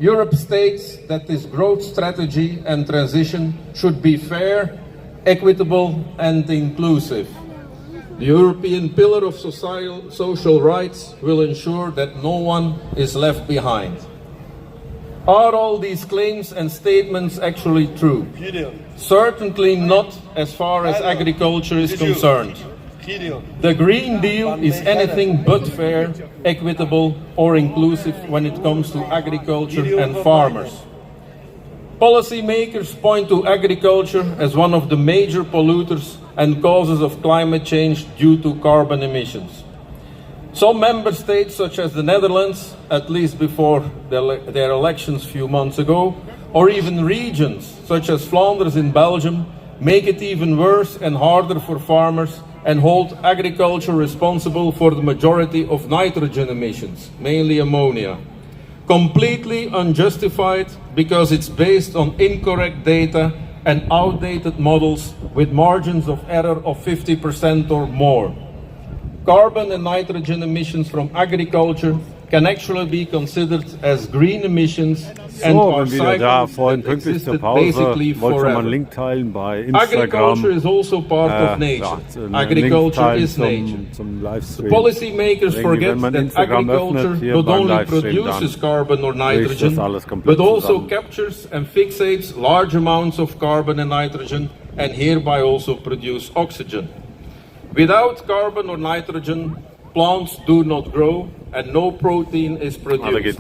Europe states that this growth strategy and transition should be fair, equitable and inclusive. The European Pillar of Social Rights will ensure that no one is left behind. Are all these claims and statements actually true? Certainly not as far as agriculture is concerned. The Green Deal is anything but fair, equitable or inclusive when it comes to agriculture and farmers. Policymakers point to agriculture as one of the major polluters and causes of climate change due to carbon emissions. Some member states, such as the Netherlands, at least before their elections a few months ago, or even regions, such as Flanders in Belgium, make it even worse and harder for farmers and hold agriculture responsible for the majority of nitrogen emissions, mainly ammonia. Completely unjustified because it's based on incorrect data and outdated models with margins of error of 50% or more. Carbon and nitrogen emissions from agriculture can actually be considered as green emissions and are cycles that existed basically forever. Agriculture is also part of nature. Agriculture is nature. The policymakers forget that agriculture not only produces carbon or nitrogen, but also captures and fixates large amounts of carbon and nitrogen and hereby also produce oxygen. Without carbon or nitrogen, plants do not grow and no protein is produced.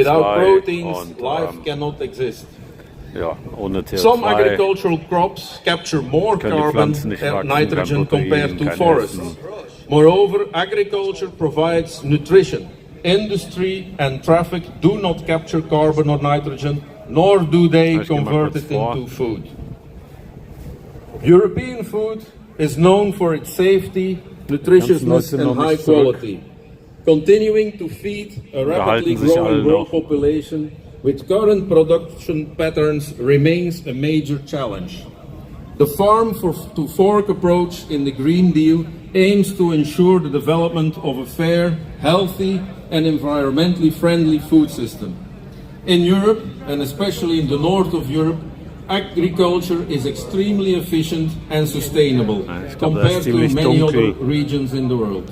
Without proteins, life cannot exist. Some agricultural crops capture more carbon and nitrogen compared to forests. Moreover, agriculture provides nutrition. Industry and traffic do not capture carbon or nitrogen, nor do they convert it into food. European food is known for its safety, nutritiousness and high quality. Continuing to feed a rapidly growing world population with current production patterns remains a major challenge. The farm-to-fork approach in the Green Deal aims to ensure the development of a fair, healthy and environmentally friendly food system. In Europe, and especially in the north of Europe, agriculture is extremely efficient and sustainable compared to many other regions in the world.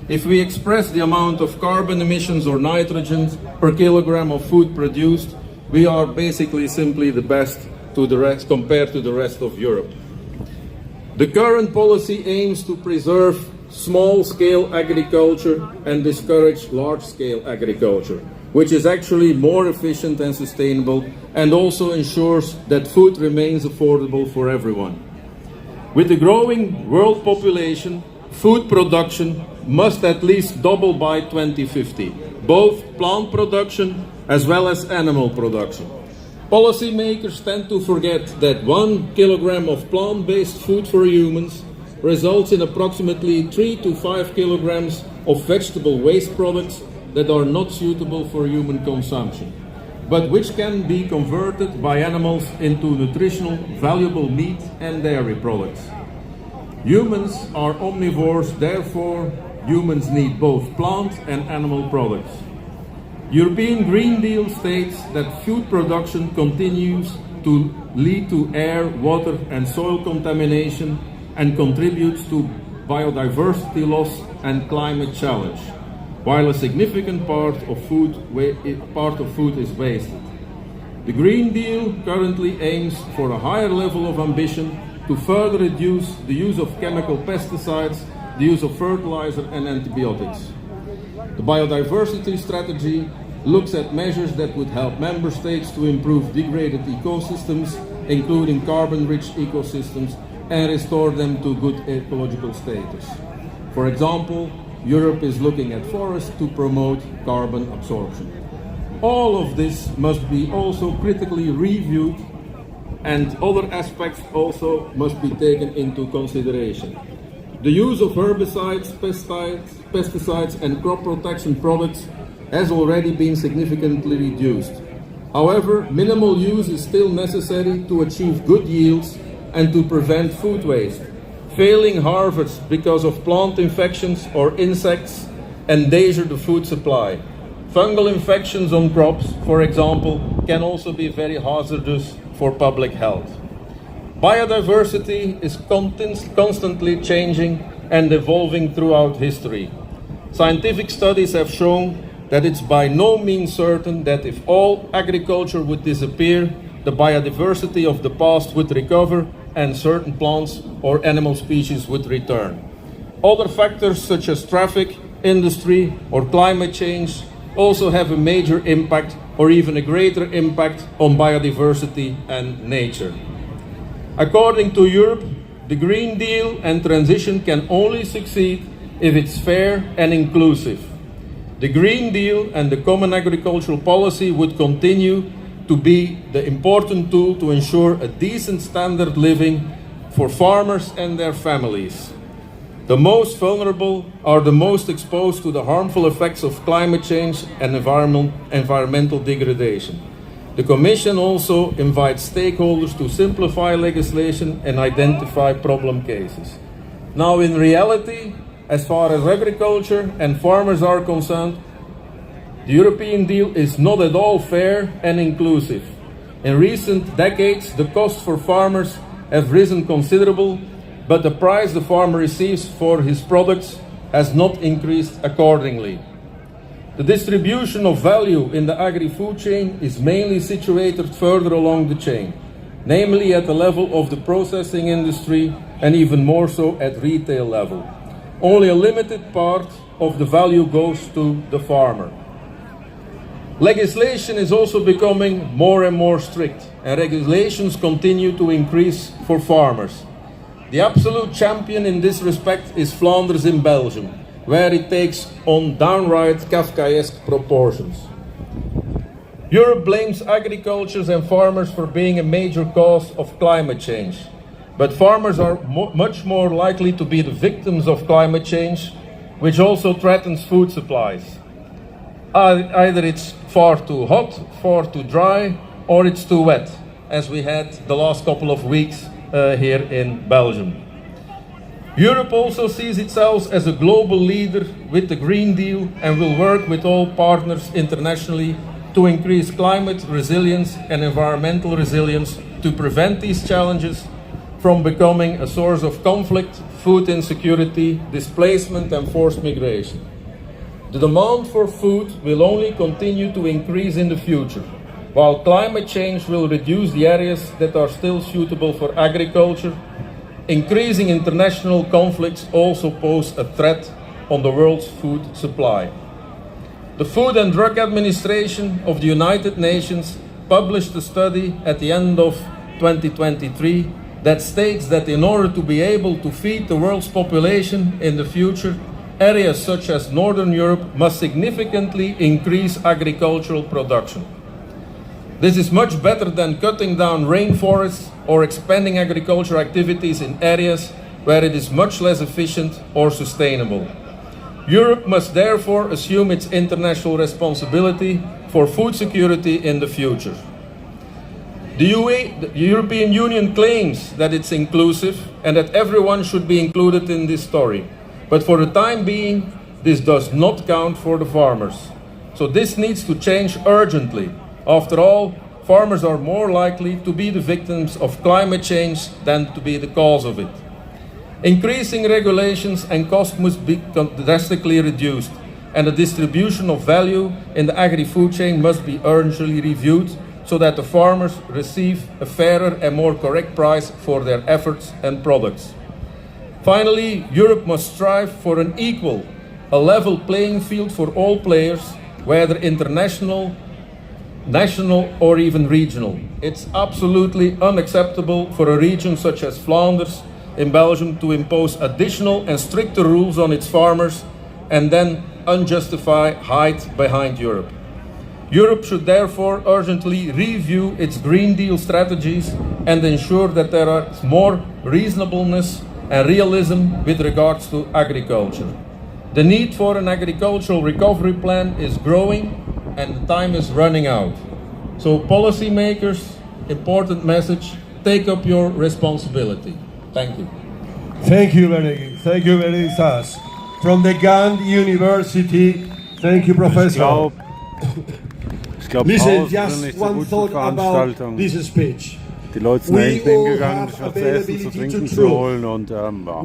If we express the amount of carbon emissions or nitrogen per kilogram of food produced, we are basically simply the best to the rest compared to the rest of Europe. The current policy aims to preserve small-scale agriculture and discourage large-scale agriculture, which is actually more efficient and sustainable and also ensures that food remains affordable for everyone. With the growing world population, food production must at least double by 2050, both plant production as well as animal production. Policymakers tend to forget that 1 kilogram of plant-based food for humans results in approximately 3 to 5 kilograms of vegetable waste products that are not suitable for human consumption, but which can be converted by animals into nutritional, valuable meat and dairy products. Humans are omnivores, therefore humans need both plant and animal products. European Green Deal states that food production continues to lead to air, water and soil contamination and contributes to biodiversity loss and climate challenge, while a significant part of food is wasted. The Green Deal currently aims for a higher level of ambition to further reduce the use of chemical pesticides, the use of fertilizer and antibiotics. The biodiversity strategy looks at measures that would help member states to improve degraded ecosystems, including carbon-rich ecosystems, and restore them to good ecological status. For example, Europe is looking at forests to promote carbon absorption. All of this must be also critically reviewed, and other aspects also must be taken into consideration. The use of herbicides, pesticides and crop protection products has already been significantly reduced. However, minimal use is still necessary to achieve good yields and to prevent food waste. Failing harvests because of plant infections or insects endanger the food supply. Fungal infections on crops, for example, can also be very hazardous for public health. Biodiversity is constantly changing and evolving throughout history. Scientific studies have shown that it's by no means certain that if all agriculture would disappear, the biodiversity of the past would recover and certain plants or animal species would return. Other factors such as traffic, industry, or climate change also have a major impact or even a greater impact on biodiversity and nature. According to Europe, the Green Deal and transition can only succeed if it's fair and inclusive. The Green Deal and the Common Agricultural Policy would continue to be the important tool to ensure a decent standard living for farmers and their families. The most vulnerable are the most exposed to the harmful effects of climate change and environmental degradation. The Commission also invites stakeholders to simplify legislation and identify problem cases. Now, in reality, as far as agriculture and farmers are concerned, the European deal is not at all fair and inclusive. In recent decades, the costs for farmers have risen considerably, but the price the farmer receives for his products has not increased accordingly. The distribution of value in the agri-food chain is mainly situated further along the chain, namely at the level of the processing industry and even more so at retail level. Only a limited part of the value goes to the farmer. Legislation is also becoming more and more strict, and regulations continue to increase for farmers. The absolute champion in this respect is Flanders in Belgium, where it takes on downright Kafkaesque proportions. Europe blames agriculture and farmers for being a major cause of climate change, but farmers are much more likely to be the victims of climate change, which also threatens food supplies. Either it's far too hot, far too dry, or it's too wet, as we had the last couple of weeks here in Belgium. Europe also sees itself as a global leader with the Green Deal and will work with all partners internationally to increase climate resilience and environmental resilience to prevent these challenges from becoming a source of conflict, food insecurity, displacement and forced migration. The demand for food will only continue to increase in the future, while climate change will reduce the areas that are still suitable for agriculture. Increasing international conflicts also pose a threat on the world's food supply. The Food and Drug Administration of the United Nations published a study at the end of 2023 that states that in order to be able to feed the world's population in the future, areas such as Northern Europe must significantly increase agricultural production. This is much better than cutting down rainforests or expanding agricultural activities in areas where it is much less efficient or sustainable. Europe must therefore assume its international responsibility for food security in the future. The European Union claims that it's inclusive and that everyone should be included in this story. But for the time being, this does not count for the farmers. So this needs to change urgently. After all, farmers are more likely to be the victims of climate change than to be the cause of it. Increasing regulations and costs must be drastically reduced, and the distribution of value in the agri-food chain must be urgently reviewed so that the farmers receive a fairer and more correct price for their efforts and products. Finally, Europe must strive for an equal, a level playing field for all players, whether international, national or even regional. It's absolutely unacceptable for a region such as Flanders in Belgium to impose additional and stricter rules on its farmers and then unjustified hide behind Europe. Europe should therefore urgently review its Green Deal strategies and ensure that there is more reasonableness and realism with regards to agriculture. The need for an agricultural recovery plan is growing and the time is running out. So policymakers, important message, take up your responsibility. Thank you. Thank you very much. From the Gand University, thank you, Professor. Ich glaube, Listen, Pausen sind just nicht so one gut für thought about Veranstaltungen. this speech. Die Leute sind We eigentlich all hingegangen, have sich was zu essen, zu availability trinken to zu holen und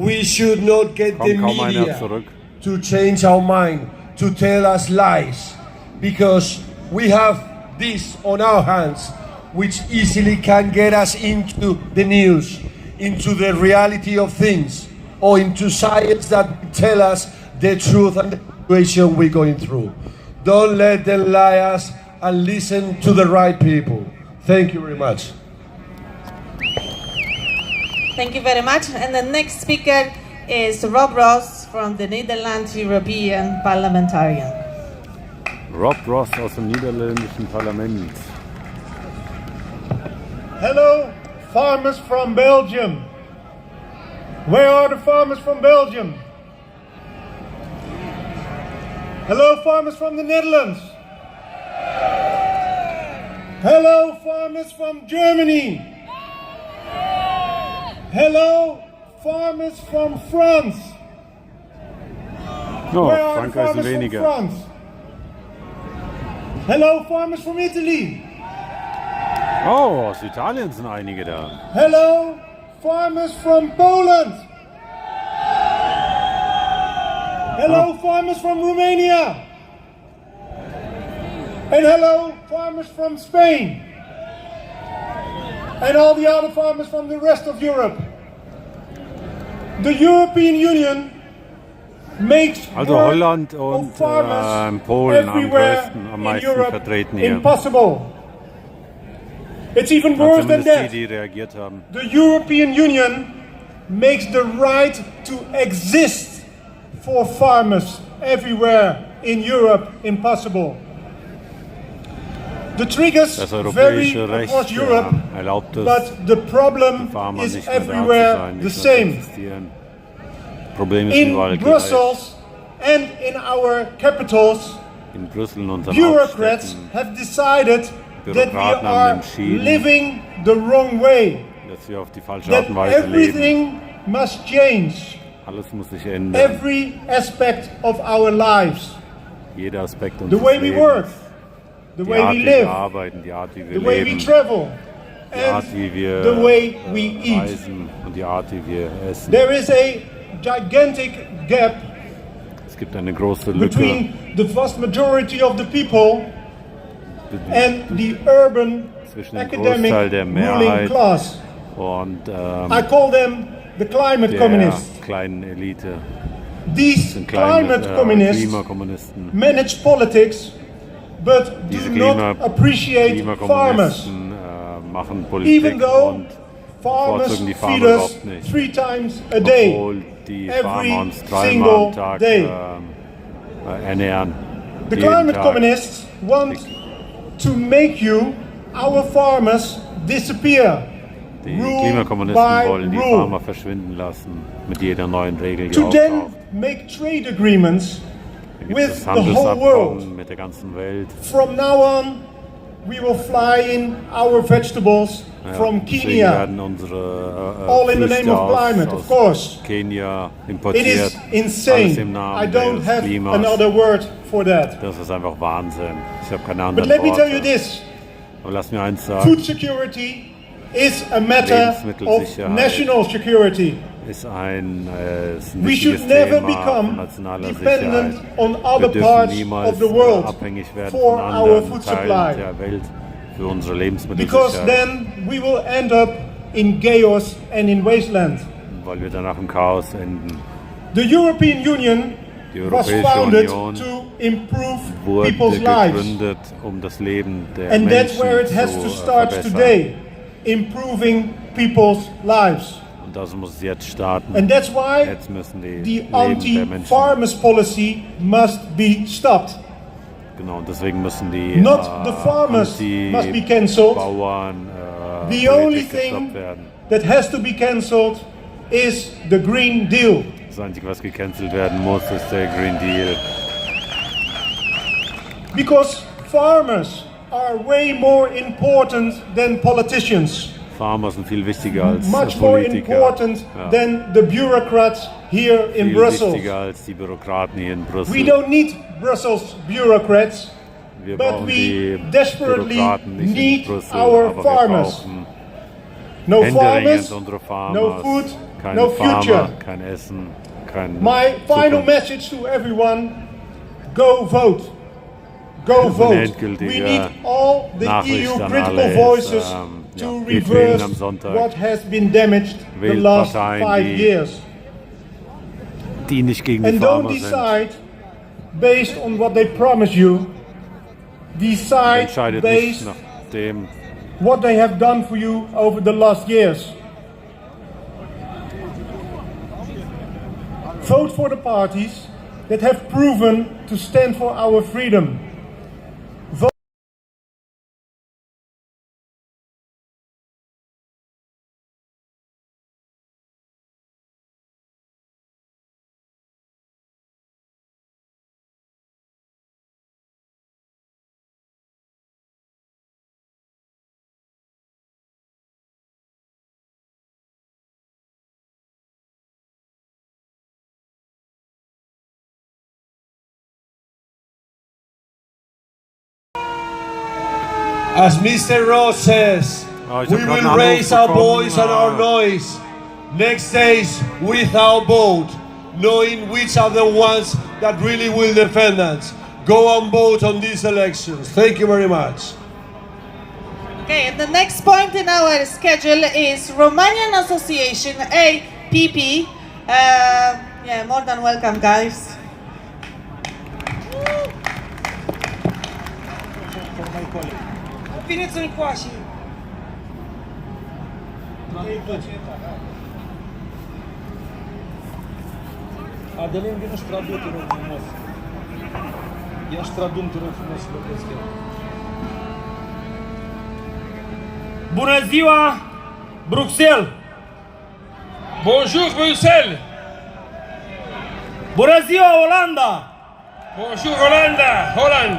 We should not get the kommt kaum einer media zurück. to change our mind, to tell us lies, because we have this on our hands, which easily can get us into the news, into the reality of things, or into science that tell us the truth and the situation we're going through. Don't let them lie us and listen to the right people. Thank you very much. Thank you very much. And the next speaker is Rob Ross from the Netherlands European Parliamentarian. Rob Ross aus dem niederländischen Parlament. Hello, farmers from Belgium. Where are the farmers from Belgium? Hello, farmers from the Netherlands. Hello, farmers from Germany. Hello, farmers from France. No, Where are the Frankreich sind farmers from weniger. France? Hello, farmers from Italy. Oh, aus Italien sind einige da. Hello, farmers from Poland. Hello, farmers from Romania. And hello, farmers from Spain. And all the other farmers from the rest of Europe. The European Union makes Also work Holland of und farmers Polen am everywhere größten, am in meisten Europe vertreten hier. impossible. It's even Ja, worse than zumindest that. die reagiert haben. The European Union makes the right to exist for farmers everywhere in Europe impossible. The triggers Das vary europäische Recht across Europe, erlaubt es, but the problem Farmer is nicht mehr da zu everywhere sein, the nicht mehr zu same. existieren. Problem ist In überall gleich. Brussels and in our capitals, In Brüssel und unseren bureaucrats Hauptstädten, have decided that we Bürokraten haben are entschieden, living the wrong way, dass wir auf die falsche that Art und Weise leben. everything must change. Alles muss sich ändern. Every aspect of our lives, Jeder Aspekt the unseres way we work, Lebens. the Die way Art, we wie wir live, arbeiten, die Art, wie wir the way we leben, travel, die Art, and wie wir the way we eat. reisen und die Art, wie wir essen. There is a gigantic gap Es gibt eine große Lücke between the vast majority of the people and the urban zwischen dem academic Großteil der ruling Mehrheit class. und I call them the climate der communists. kleinen Elite. These sind kleine climate communists Klimakommunisten. manage politics but Diese do not appreciate farmers. Klimakommunisten machen Politik Even though und farmers bevorzugen die feed Farmer us überhaupt nicht. 3 times a day, Obwohl die every Farmer uns dreimal single am Tag day. ernähren. The Jeden climate Tag. communists want to make you, our farmers, disappear. Die Rule Klimakommunisten by wollen die rule. Farmer verschwinden lassen mit jeder neuen Regel, die To then auftaucht. make trade agreements Da gibt with es the whole Handelsabkommen world. mit der ganzen Welt. From now on, we will fly in our vegetables from Deswegen Kenya, werden unsere all in the Früchte name of climate, aus of course. Kenia It importiert. is Alles insane. im Namen I don't des have Klimas. another word for that. Das ist einfach Wahnsinn. Ich habe keine But anderen let me tell you Worte. this. Aber lass mir eins sagen. Food security is a matter of Lebensmittelsicherheit national security. Ist ein We wichtiges should never Thema von become nationaler dependent Sicherheit. on Wir other dürfen parts niemals of the world abhängig werden for von our anderen food Teilen supply. der Welt für unsere Because Lebensmittelsicherheit. then we will end up in chaos and in wasteland. Weil wir danach im Chaos enden. The European Union Die was Europäische founded Union to improve wurde people's lives. gegründet, um das Leben der And that's Menschen where it has zu to start verbessern. today, improving people's lives. Und das muss jetzt starten. And that's why Jetzt müssen die the Leben der Menschen. anti-farmers policy must be stopped. Genau, und deswegen müssen die Not the farmers must be cancelled. Bauern The only Politik thing gestoppt werden. that has to be cancelled is the Green Deal. Das Einzige, was gecancelt werden muss, ist der Green Deal. Because farmers are way more important than politicians. Farmer sind viel wichtiger als Much more Politiker. important Ja. than the bureaucrats here in Viel Brussels. wichtiger als die Bürokraten hier in Brüssel. We don't need Brussels bureaucrats. Wir but brauchen die we desperately Bürokraten nicht in need Brüssel, our aber wir farmers. brauchen No händeringend farmers, unsere Farmers, no food, keine no Farmer, future. kein Essen, kein My final Zukunft. message to everyone: go vote. Go vote. endgültige We need all the Nachricht EU an critical alle ist, voices to ja, geht reverse wählen am Sonntag. what has been damaged the Wählt last Parteien, 5 die years. die nicht gegen die And don't Farmer sind. decide based on what they promise you. Decide Entscheidet nicht based nach dem, what they have done for you over the last years. Vote for the parties that have proven to stand for our freedom. Vote As Mr. Ross says, Oh, ich we hab grad einen will Anruf raise our bekommen, voice and our noise next days with our vote, knowing which are the ones that really will defend us. Go and vote on these elections. Thank you very much. Okay, and the next point in our schedule is Romanian Association, APP. Yeah, more than welcome, guys. Veniți în coașe. Adelin, vino și tradu, te rog frumos. Ia și tradu, te rog frumos, să vorbesc eu. Bună ziua, Bruxelles! Bonjour Bruxelles! Bună ziua, Olanda! Bonjour Hollanda! Holland!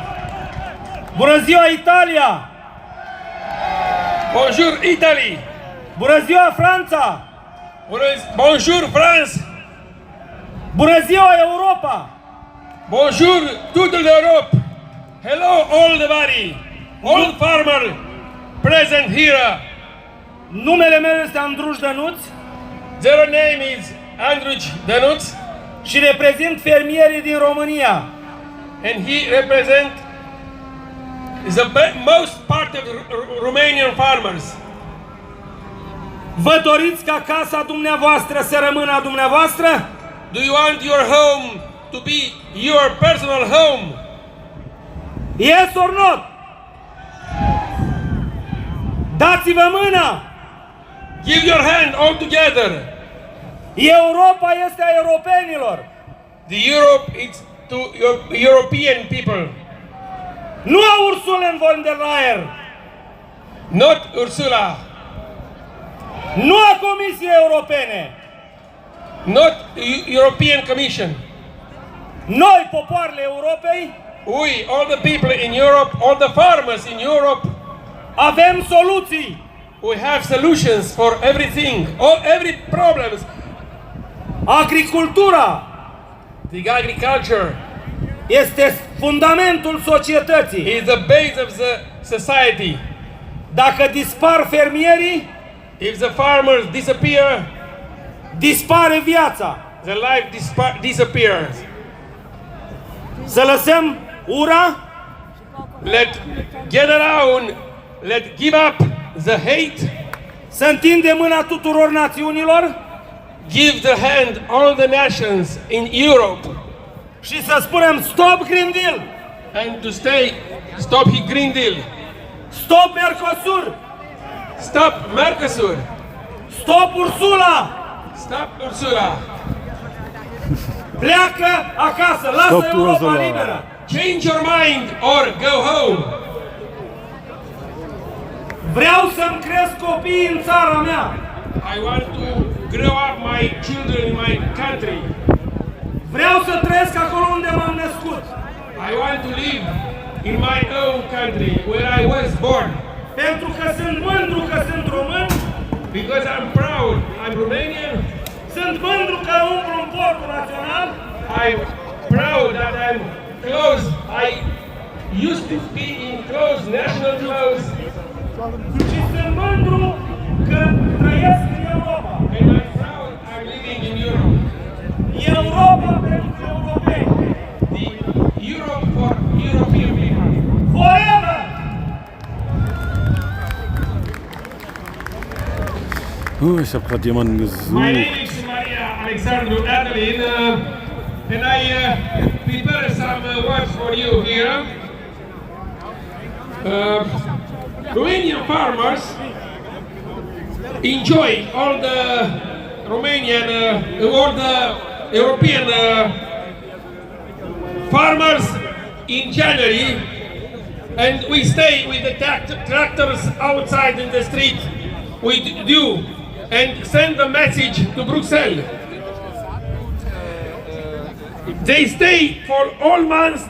Bună ziua, Italia! Bonjour Italy! Bună ziua, Franța! Bonjour France! Bună ziua, Europa! Bonjour toute l'Europe! Hello all the body! All farmers present here! Numele meu este Andruș Dănuț Their name is Andruj Danuț și reprezint fermierii din România. and he represents the most part of Romanian farmers. Vă doriți ca casa dumneavoastră să rămână a dumneavoastră? Do you want your home to be your personal home? Yes or not? Dați-vă mâna! Give your hand all together. Europa este a europenilor. The Europe is to European people, Nu a Ursula von der Leyen. not Ursula, Nu a Comisiei Europene. not European Commission. Noi, popoarele Europei, We, all the people in Europe, all the farmers in Europe, avem soluții. we have solutions for everything, every problems. Agricultura The agriculture este fundamentul societății. is the base of the society. Dacă dispar fermierii, If the farmers disappear, dispare viața. the life disappears. Să lăsăm ura, Let get around, let give up the hate, să întindem mâna tuturor națiunilor give the hand all the nations in Europe și să spunem stop Green Deal, and to stop Green Deal, stop Mercosur, stop Mercosur, stop Ursula, stop Ursula, pleacă acasă, lasă Stop Europa Ursula. liberă. change your mind or go home. Vreau să-mi cresc copiii în țara mea. I want to grow up my children in my country. Vreau să trăiesc acolo unde m-am născut. I want to live in my own country where I was born Pentru că sunt mândru că sunt român, because I'm proud. I'm Romanian. sunt mândru că umblu în portul național I'm proud that I'm close. I used to be in clothes, national clothes. Și sunt mândru că trăiesc în Europa. And I'm proud I'm living in Europe. Europa pentru europeni. The Europe for European people. Forever! Ich habe gerade jemanden My gesucht. name is Maria Alexandru Adelin, and I prepare some words for you here. Romanian farmers enjoy all the Romanian, all the European farmers in January, and we stay with the tractors outside in the street with you and send a message to Brussels. They stay for all months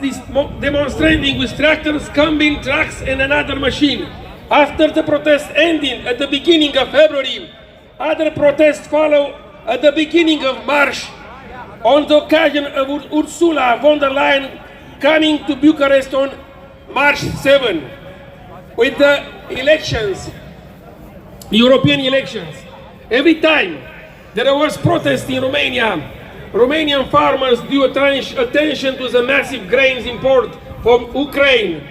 demonstrating with tractors, combine trucks and another machine. After the protest ending at the beginning of February, other protests follow at the beginning of March on the occasion of Ursula von der Leyen coming to Bucharest on March 7 with the elections, European elections. Every time there was protest in Romania, Romanian farmers drew attention to the massive grains import from Ukraine.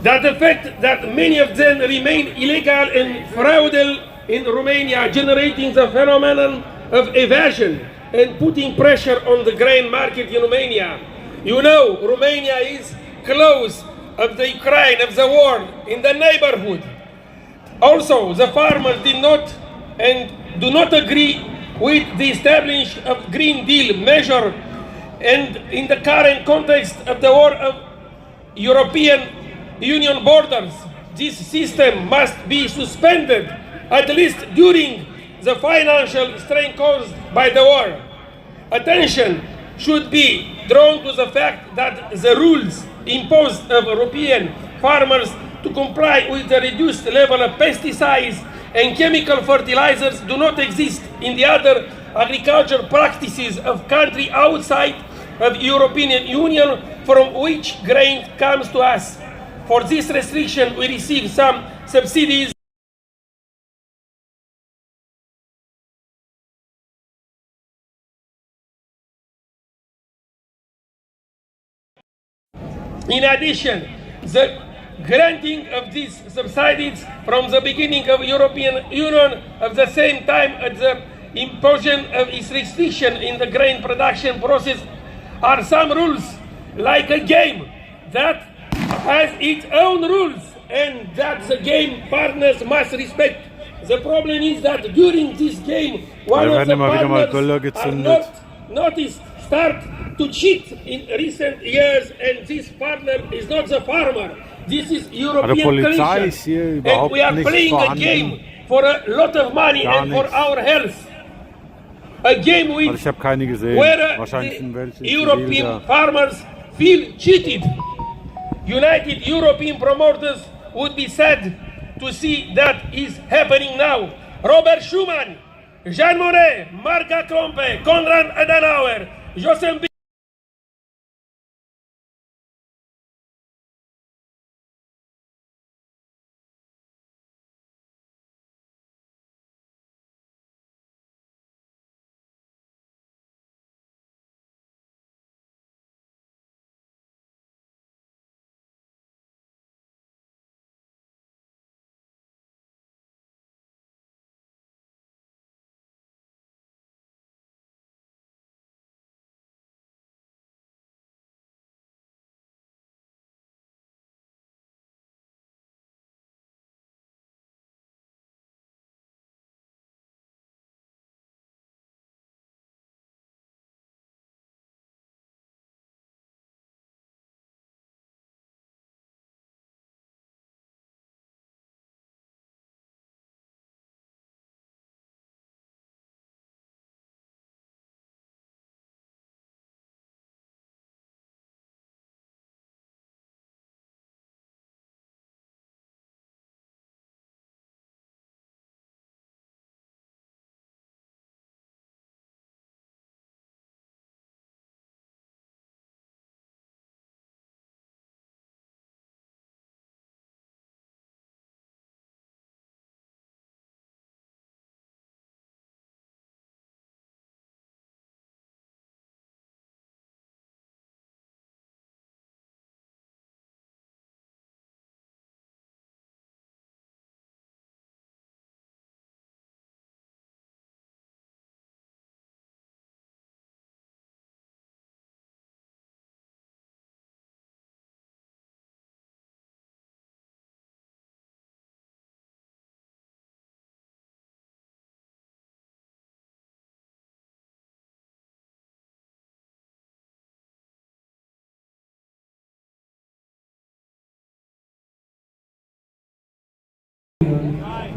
That the fact that many of them remain illegal and fraudulent in Romania, generating the phenomenon of evasion and putting pressure on the grain market in Romania. You know, Romania is close of the Ukraine, of the war, in the neighborhood. Also, the farmers did not and do not agree with the establishment of Green Deal measure, and in the current context of the war of European Union borders, this system must be suspended at least during the financial strain caused by the war. Attention should be drawn to the fact that the rules imposed of European farmers to comply with the reduced level of pesticides and chemical fertilizers do not exist in the other agricultural practices of countries outside of European Union from which grain comes to us. For this restriction we receive some subsidies. In addition, the granting of these subsidies from the beginning of European Union at the same time as the imposition of its restriction in the grain production process are some rules, like a game that has its own rules and that the game partners must respect. The problem is that during this game, one of the partners are not noticed start to cheat in recent years, and this partner is not the farmer. This is European Commission, and we are playing a game for a lot of money and for our health. A game with where the European farmers feel cheated. United European promoters would be sad to see that is happening now. Robert Schuman, Jean Monnet, Marc Klompe, Konrad Adenauer, Joseph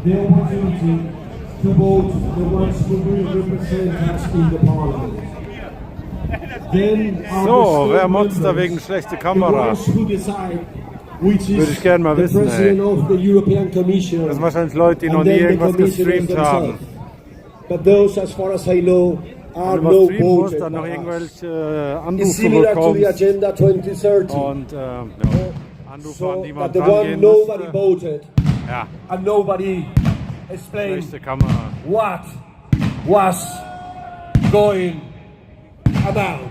the opportunity to vote the ones who will represent us in the parliament. Then So, wer motzt da wegen schlechte Kamera? Würde ich gerne mal wissen, ey. Das sind wahrscheinlich Leute, die noch nie irgendwas gestreamt haben. But those, as far as I know, are Wenn no du was streamen musst, voted dann noch by us. irgendwelche It's Anrufe similar to the bekommst Agenda 2030. und ja, Anrufe, an die So, man but the one rangehen nobody musste. voted Ja, and nobody explained schlechte Kamera. what was going about.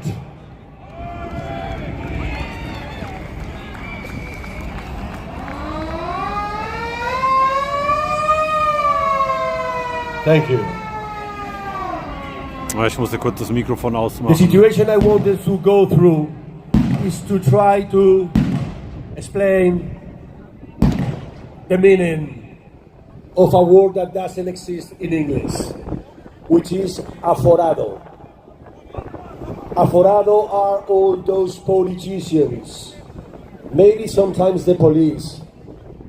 Thank you. Ich musste kurz das Mikrofon The ausmachen. situation I wanted to go through is to try to explain the meaning of a word that doesn't exist in English, which is aforado. Aforado are all those politicians, maybe sometimes the police,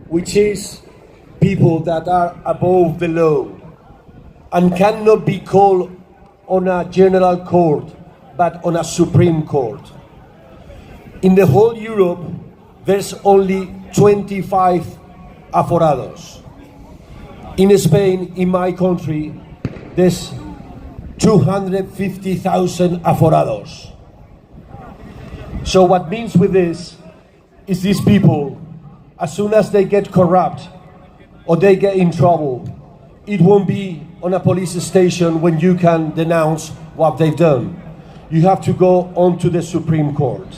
which is people that are above the law and cannot be called on a general court, but on a Supreme Court. In the whole Europe, there's only 25 aforados. In Spain, in my country, there's 250,000 aforados. So what means with this is these people, as soon as they get corrupt or they get in trouble, it won't be on a police station when you can denounce what they've done. You have to go on to the Supreme Court.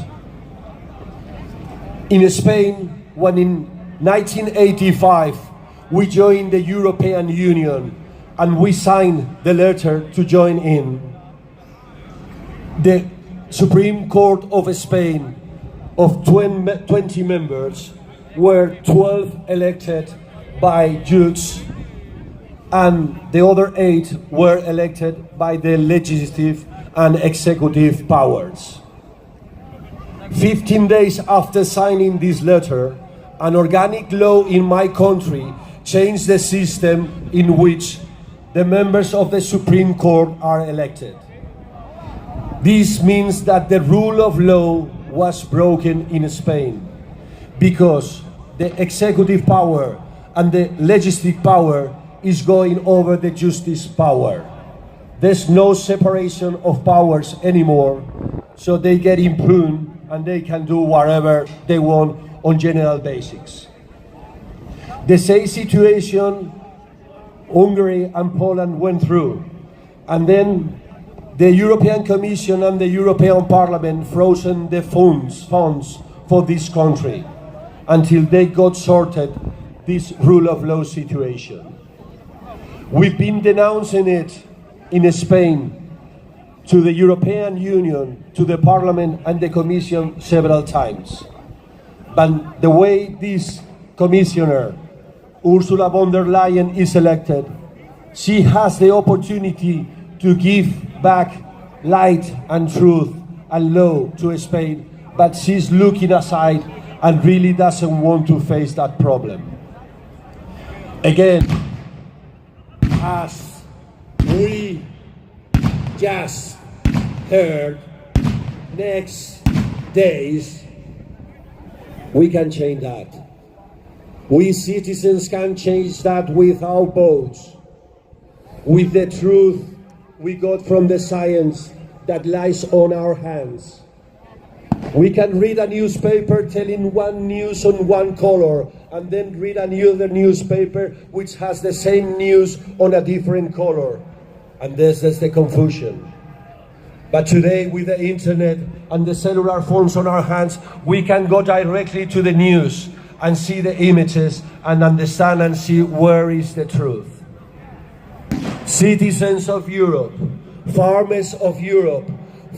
In Spain, when in 1985 we joined the European Union and we signed the letter to join in, the Supreme Court of Spain of 20 members were 12 elected by judges and the other 8 were elected by the legislative and executive powers. 15 days after signing this letter, an organic law in my country changed the system in which the members of the Supreme Court are elected. This means that the rule of law was broken in Spain because the executive power and the legislative power is going over the justice power. There's no separation of powers anymore, so they get impugned and they can do whatever they want on general basics. The same situation Hungary and Poland went through, and then the European Commission and the European Parliament frozen the funds for this country until they got sorted this rule of law situation. We've been denouncing it in Spain to the European Union, to the Parliament and the Commission several times. But the way this commissioner, Ursula von der Leyen, is elected, she has the opportunity to give back light and truth and law to Spain, but she's looking aside and really doesn't want to face that problem. Again, as we just heard, next days we can change that. We citizens can change that with our votes, with the truth we got from the science that lies on our hands. We can read a newspaper telling one news on one color and then read another newspaper which has the same news on a different color. And this is the confusion. But today, with the internet and the cellular phones on our hands, we can go directly to the news and see the images and understand and see where is the truth. Citizens of Europe, farmers of Europe,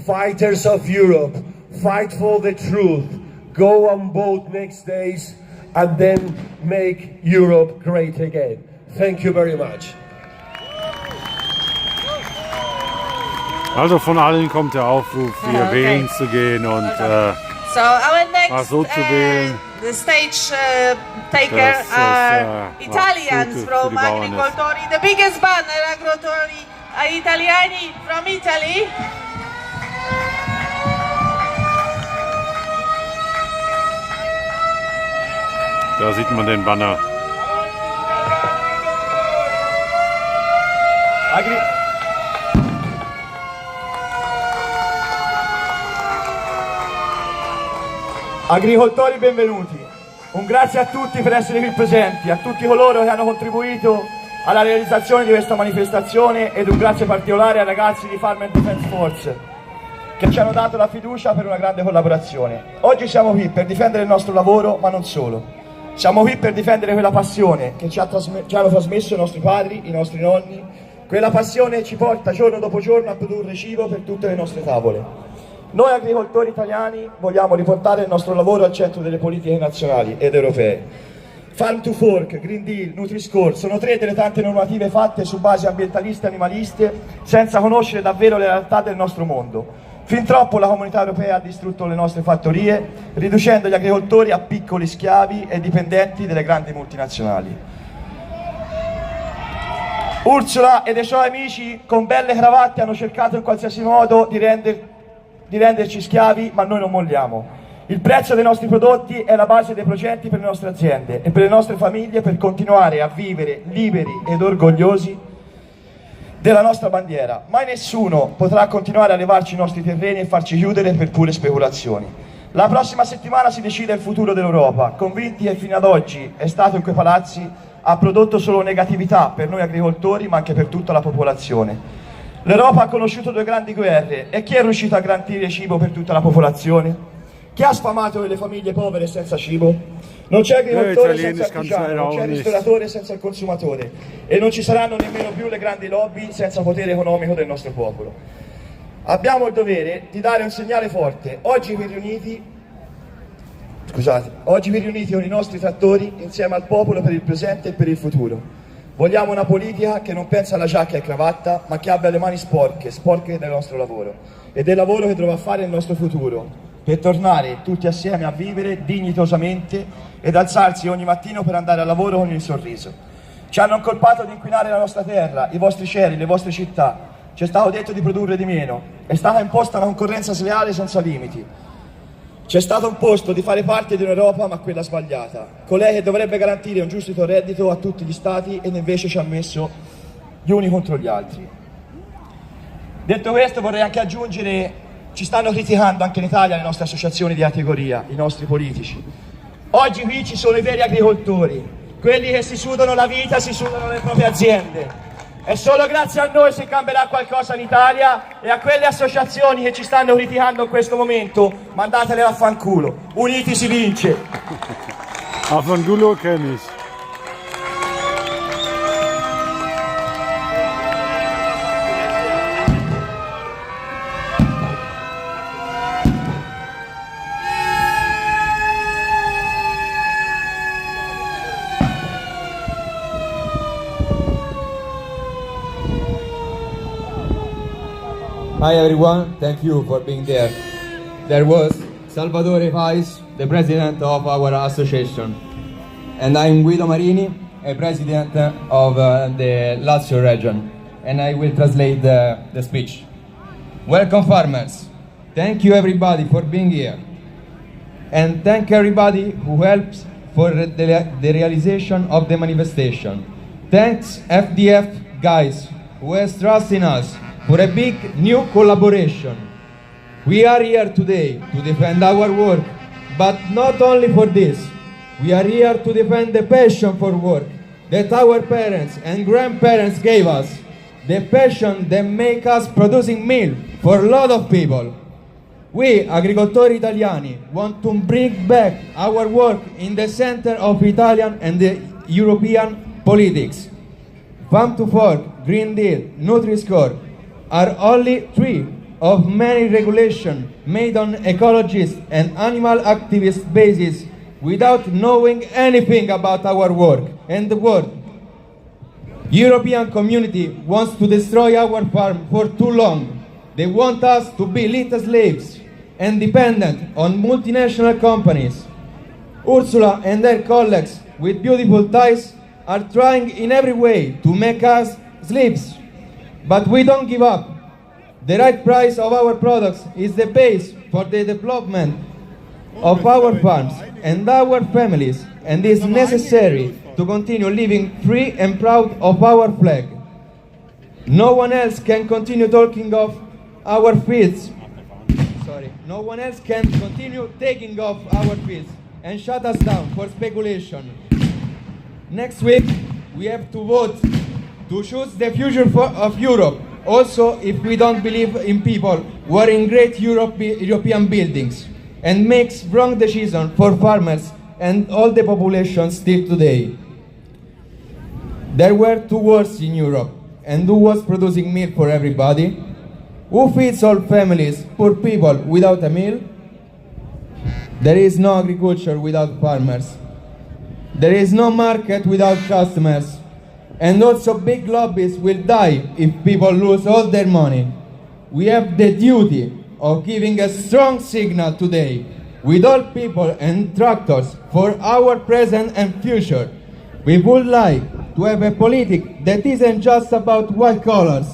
fighters of Europe, fight for the truth, go and vote next days, and then make Europe great again. Thank you very much. Also von allen kommt der Aufruf, hier wählen zu gehen und So our next so zu wählen. the stage taker Das ist, Italian bands für die from Bauern ist. agricoltori, the biggest band agricoltori italiani from Italy. Da sieht man den Banner. Agricoltori benvenuti, un grazie a tutti per essere qui presenti, a tutti coloro che hanno contribuito alla realizzazione di questa manifestazione ed un grazie particolare ai ragazzi di Farm and Defense Force che ci hanno dato la fiducia per una grande collaborazione. Oggi siamo qui per difendere il nostro lavoro, ma non solo. Siamo qui per difendere quella passione che ci hanno trasmesso i nostri padri, i nostri nonni. Quella passione ci porta giorno dopo giorno a produrre cibo per tutte le nostre tavole. Noi agricoltori italiani vogliamo riportare il nostro lavoro al centro delle politiche nazionali ed europee. Farm to Fork, Green Deal, Nutri-Score sono 3 delle tante normative fatte su basi ambientaliste e animaliste senza conoscere davvero le realtà del nostro mondo. Fin troppo la comunità europea ha distrutto le nostre fattorie, riducendo gli agricoltori a piccoli schiavi e dipendenti delle grandi multinazionali. Ursula e i suoi amici con belle cravatte hanno cercato in qualsiasi modo di renderci schiavi, ma noi non molliamo. Il prezzo dei nostri prodotti è la base dei progetti per le nostre aziende e per le nostre famiglie per continuare a vivere liberi ed orgogliosi della nostra bandiera. Mai nessuno potrà continuare a levarci i nostri terreni e farci chiudere per pure speculazioni. La prossima settimana si decide il futuro dell'Europa, convinti che fino ad oggi è stato in quei palazzi ha prodotto solo negatività per noi agricoltori, ma anche per tutta la popolazione. L'Europa ha conosciuto 2 grandi guerre e chi è riuscito a garantire cibo per tutta la popolazione? Chi ha sfamato le famiglie povere senza cibo? Non c'è agricoltore senza artigiano, non c'è ristoratore senza il consumatore e non ci saranno nemmeno più le grandi lobby senza potere economico del nostro popolo. Abbiamo il dovere di dare un segnale forte. Oggi vi riuniti con i nostri trattori insieme al popolo per il presente e per il futuro. Vogliamo una politica che non pensa alla giacca e cravatta, ma che abbia le mani sporche del nostro lavoro e del lavoro che dovrà fare il nostro futuro, per tornare tutti assieme a vivere dignitosamente ed alzarsi ogni mattino per andare al lavoro con il sorriso. Ci hanno incolpato di inquinare la nostra terra, i vostri cieli, le vostre città. Ci è stato detto di produrre di meno. È stata imposta una concorrenza sleale senza limiti. Ci è stato imposto di fare parte di un'Europa, ma quella sbagliata. Colei che dovrebbe garantire un giusto reddito a tutti gli stati ed invece ci ha messo gli uni contro gli altri. Detto questo vorrei anche aggiungere: ci stanno criticando anche in Italia le nostre associazioni di categoria, i nostri politici. Oggi qui ci sono i veri agricoltori, quelli che si sudano la vita, si sudano le proprie aziende. È solo grazie a noi se cambierà qualcosa in Italia e a quelle associazioni che ci stanno criticando in questo momento, mandatele a fanculo. Uniti si vince. A fanculo kenne ich. Hi everyone, thank you for being there. There was Salvatore Pais, the president of our association, and I'm Guido Marini, a president of the Lazio region, and I will translate the speech. Welcome farmers, thank you everybody for being here, and thank everybody who helps for the realization of the manifestation. Thanks FDF guys who has trust in us for a big new collaboration. We are here today to defend our work, but not only for this. We are here to defend the passion for work that our parents and grandparents gave us. The passion that make us producing milk for a lot of people. We, agricoltori italiani, want to bring back our work in the center of Italian and the European politics. Farm to Fork, Green Deal, Nutri-Score are only 3 of many regulations made on ecologist and animal activist basis without knowing anything about our work and the world. European community wants to destroy our farm for too long. They want us to be little slaves and dependent on multinational companies. Ursula and her colleagues with beautiful ties are trying in every way to make us slaves. But we don't give up. The right price of our products is the base for the development of our farms and our families, and is necessary to continue living free and proud of our flag. No one else can continue talking of our fields. No one else can continue taking off our fields and shut us down for speculation. Next week, we have to vote to choose the future of Europe. Also, if we don't believe in people who are in great European buildings and makes wrong decisions for farmers and all the population still today. There were two wars in Europe, and who was producing milk for everybody? Who feeds all families, poor people, without a meal? There is no agriculture without farmers. There is no market without customers. And also big lobbies will die if people lose all their money. We have the duty of giving a strong signal today with all people and tractors for our present and future. We would like to have a politics that isn't just about white collars,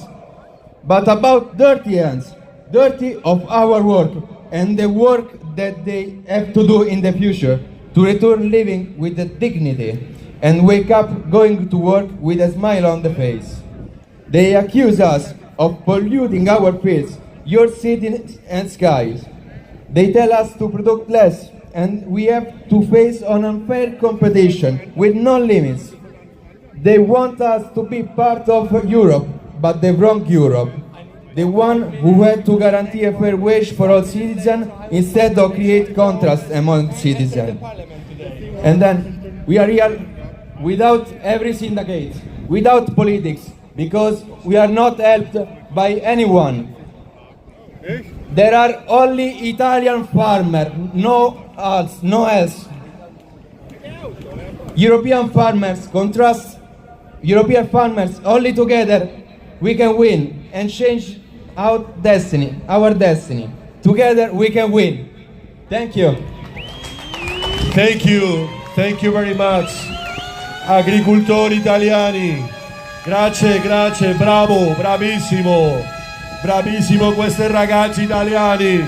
but about dirty hands, dirty of our work and the work that they have to do in the future to return living with the dignity and wake up going to work with a smile on the face. They accuse us of polluting our fields, your cities and skies. They tell us to produce less, and we have to face an unfair competition with no limits. They want us to be part of Europe, but the wrong Europe. The one who had to guarantee a fair wage for all citizens instead of create contrast among citizens. And then we are here without every syndicate, without politics, because we are not helped by anyone. There are only Italian farmers, no else. European farmers contrast European farmers. Only together we can win and change our destiny. Together we can win. Thank you. Thank you very much. Agricoltori italiani, grazie, bravo, bravissimo questi ragazzi italiani,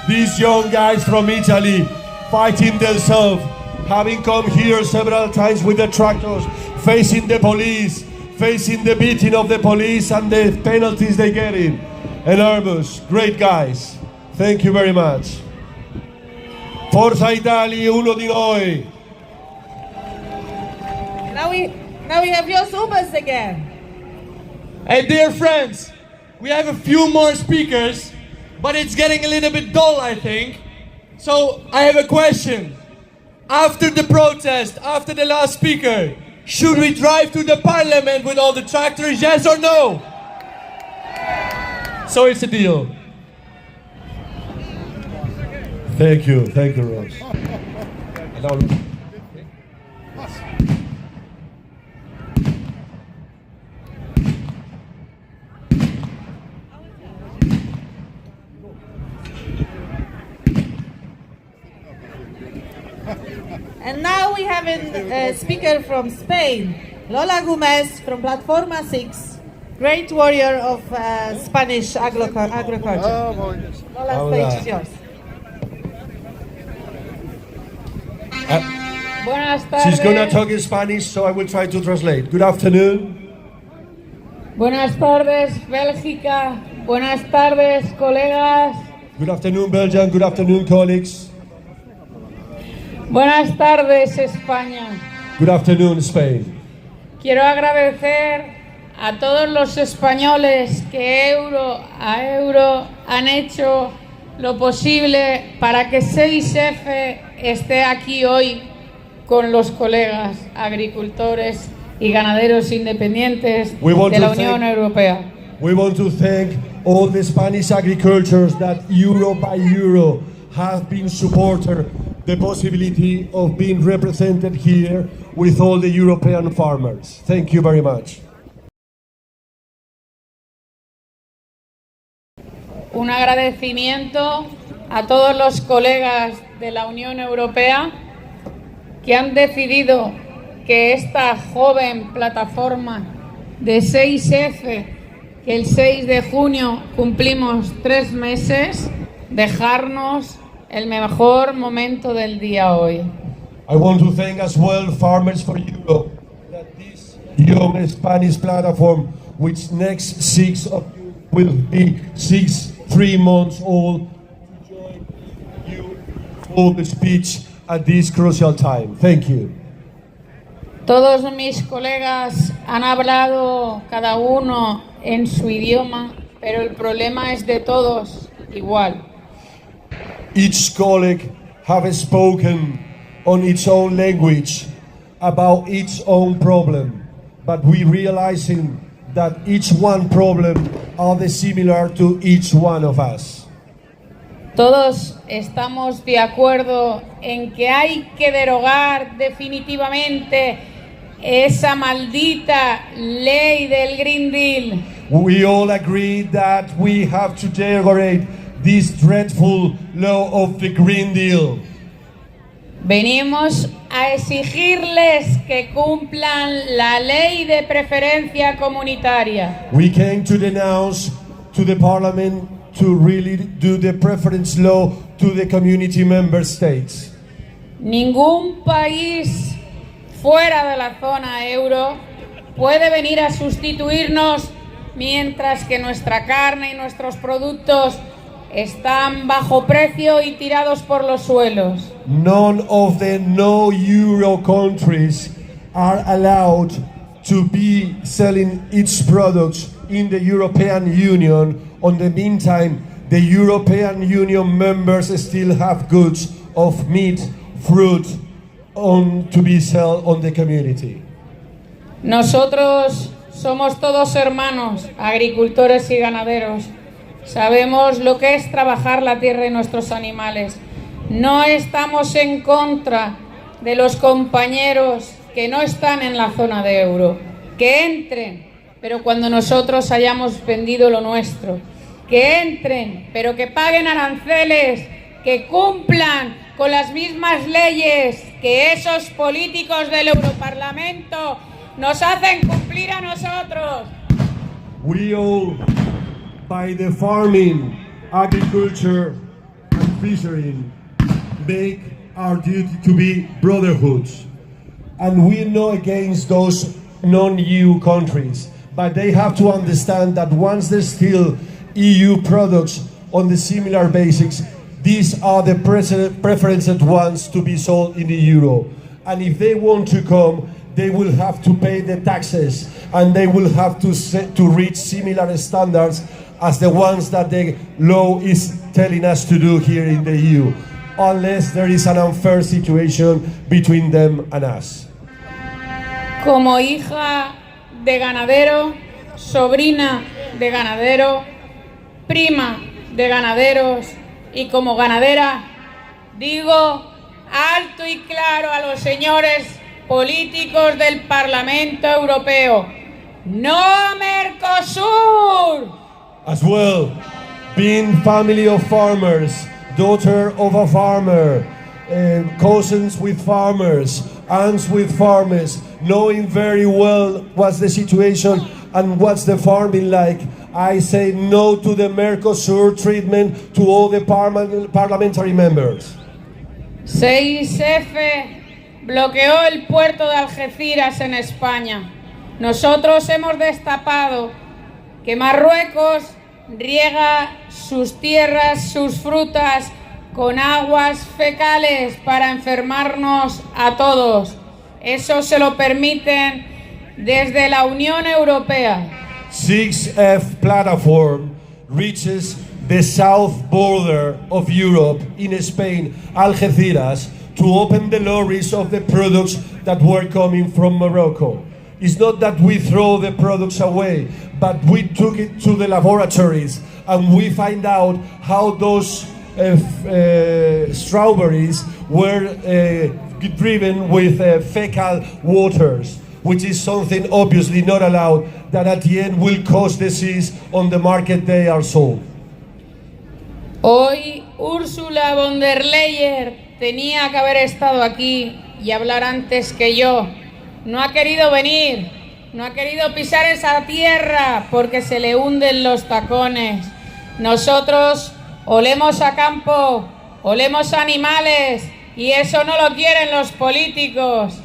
these young guys from Italy fighting themselves, having come here several times with the tractors, facing the police, facing the beating of the police and the penalties they get in. Enormous, great guys, thank you very much. Forza Italia, uno di noi. Now we have Jos Ubers again. Hey dear friends, we have a few more speakers, but it's getting a little bit dull, I think. So I have a question. After the protest, after the last speaker, should we drive to the parliament with all the tractors, yes or no? So it's a deal. Thank you, Ross. And now we have a speaker from Spain, Lola Gomez from Plataforma 6, great warrior of Spanish agriculture. Lola, stage is yours. Buenas tardes. She's gonna talk in Spanish, so I will try to translate. Good afternoon. Buenas tardes, Bélgica. Buenas tardes, colegas. Good afternoon, Belgium. Good afternoon, colleagues. Buenas tardes, España. Good afternoon, Spain. Quiero agradecer a todos los españoles que euro a euro han hecho lo posible para que 6F esté aquí hoy con los colegas agricultores y ganaderos independientes de la Unión Europea. We want to thank all the Spanish agricultures that euro by euro have been supporting the possibility of being represented here with all the European farmers. Thank you very much. Un agradecimiento a todos los colegas de la Unión Europea que han decidido que esta joven plataforma de 6F, que el 6 de junio cumplimos 3 meses, dejarnos el mejor momento del día hoy. I want to thank as well Farmers for Europe, that this young Spanish platform, which next 6 of you will be 3 months old, to join you for the speech at this crucial time. Thank you. Todos mis colegas han hablado cada uno en su idioma, pero el problema es de todos igual. Each colleague have spoken on its own language about its own problem, but we realizing that each one problem are the similar to each one of us. Todos estamos de acuerdo en que hay que derogar definitivamente esa maldita ley del Green Deal. We all agree that we have to derogate this dreadful law of the Green Deal. Venimos a exigirles que cumplan la ley de preferencia comunitaria. We came to denounce to the Parliament to really do the preference law to the community member states. Ningún país fuera de la zona euro puede venir a sustituirnos mientras que nuestra carne y nuestros productos están bajo precio y tirados por los suelos. None of the no-euro countries are allowed to be selling its products in the European Union. In the meantime, the European Union members still have goods of meat, fruit, to be sold on the community. Nosotros somos todos hermanos, agricultores y ganaderos. Sabemos lo que es trabajar la tierra y nuestros animales. No estamos en contra de los compañeros que no están en la zona de euro. Que entren, pero cuando nosotros hayamos vendido lo nuestro. Que entren, pero que paguen aranceles, que cumplan con las mismas leyes que esos políticos del Europarlamento nos hacen cumplir a nosotros. We all, by the farming, agriculture and fishing, make our duty to be brotherhoods. And we're not against those non-EU countries, but they have to understand that once there's still EU products on the similar basics, these are the preferenced ones to be sold in the euro. And if they want to come, they will have to pay the taxes and they will have to reach similar standards as the ones that the law is telling us to do here in the EU, unless there is an unfair situation between them and us. Como hija de ganadero, sobrina de ganadero, prima de ganaderos y como ganadera, digo alto y claro a los señores políticos del Parlamento Europeo: ¡no a Mercosur! As well, being family of farmers, daughter of a farmer, cousins with farmers, aunts with farmers, knowing very well what's the situation and what's the farming like, I say no to the Mercosur treatment to all the parliamentary members. 6F bloqueó el puerto de Algeciras en España. Nosotros hemos destapado que Marruecos riega sus tierras, sus frutas con aguas fecales para enfermarnos a todos. Eso se lo permiten desde la Unión Europea. 6F platform reaches the south border of Europe in Spain, Algeciras, to open the lorries of the products that were coming from Morocco. It's not that we throw the products away, but we took it to the laboratories and we find out how those strawberries were driven with fecal waters, which is something obviously not allowed, that at the end will cause disease on the market they are sold. Hoy Ursula von der Leyen tenía que haber estado aquí y hablar antes que yo, no ha querido venir, no ha querido pisar esa tierra porque se le hunden los tacones. Nosotros olemos a campo, olemos a animales y eso no lo quieren los políticos.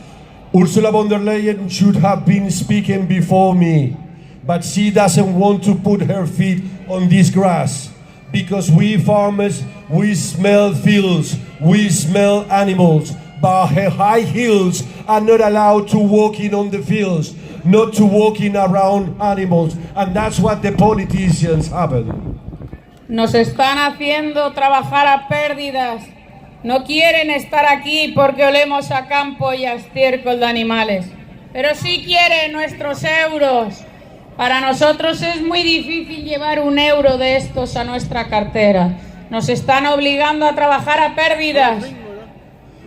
Ursula von der Leyen should have been speaking before me, but she doesn't want to put her feet on this grass. Because we farmers, we smell fields, we smell animals, but her high heels are not allowed to walking on the fields, not to walking around animals, and that's what the politicians happen. Nos están haciendo trabajar a pérdidas. No quieren estar aquí porque olemos a campo y a estiércol de animales, pero sí quieren nuestros euros. Para nosotros es muy difícil llevar un euro de estos a nuestra cartera. Nos están obligando a trabajar a pérdidas.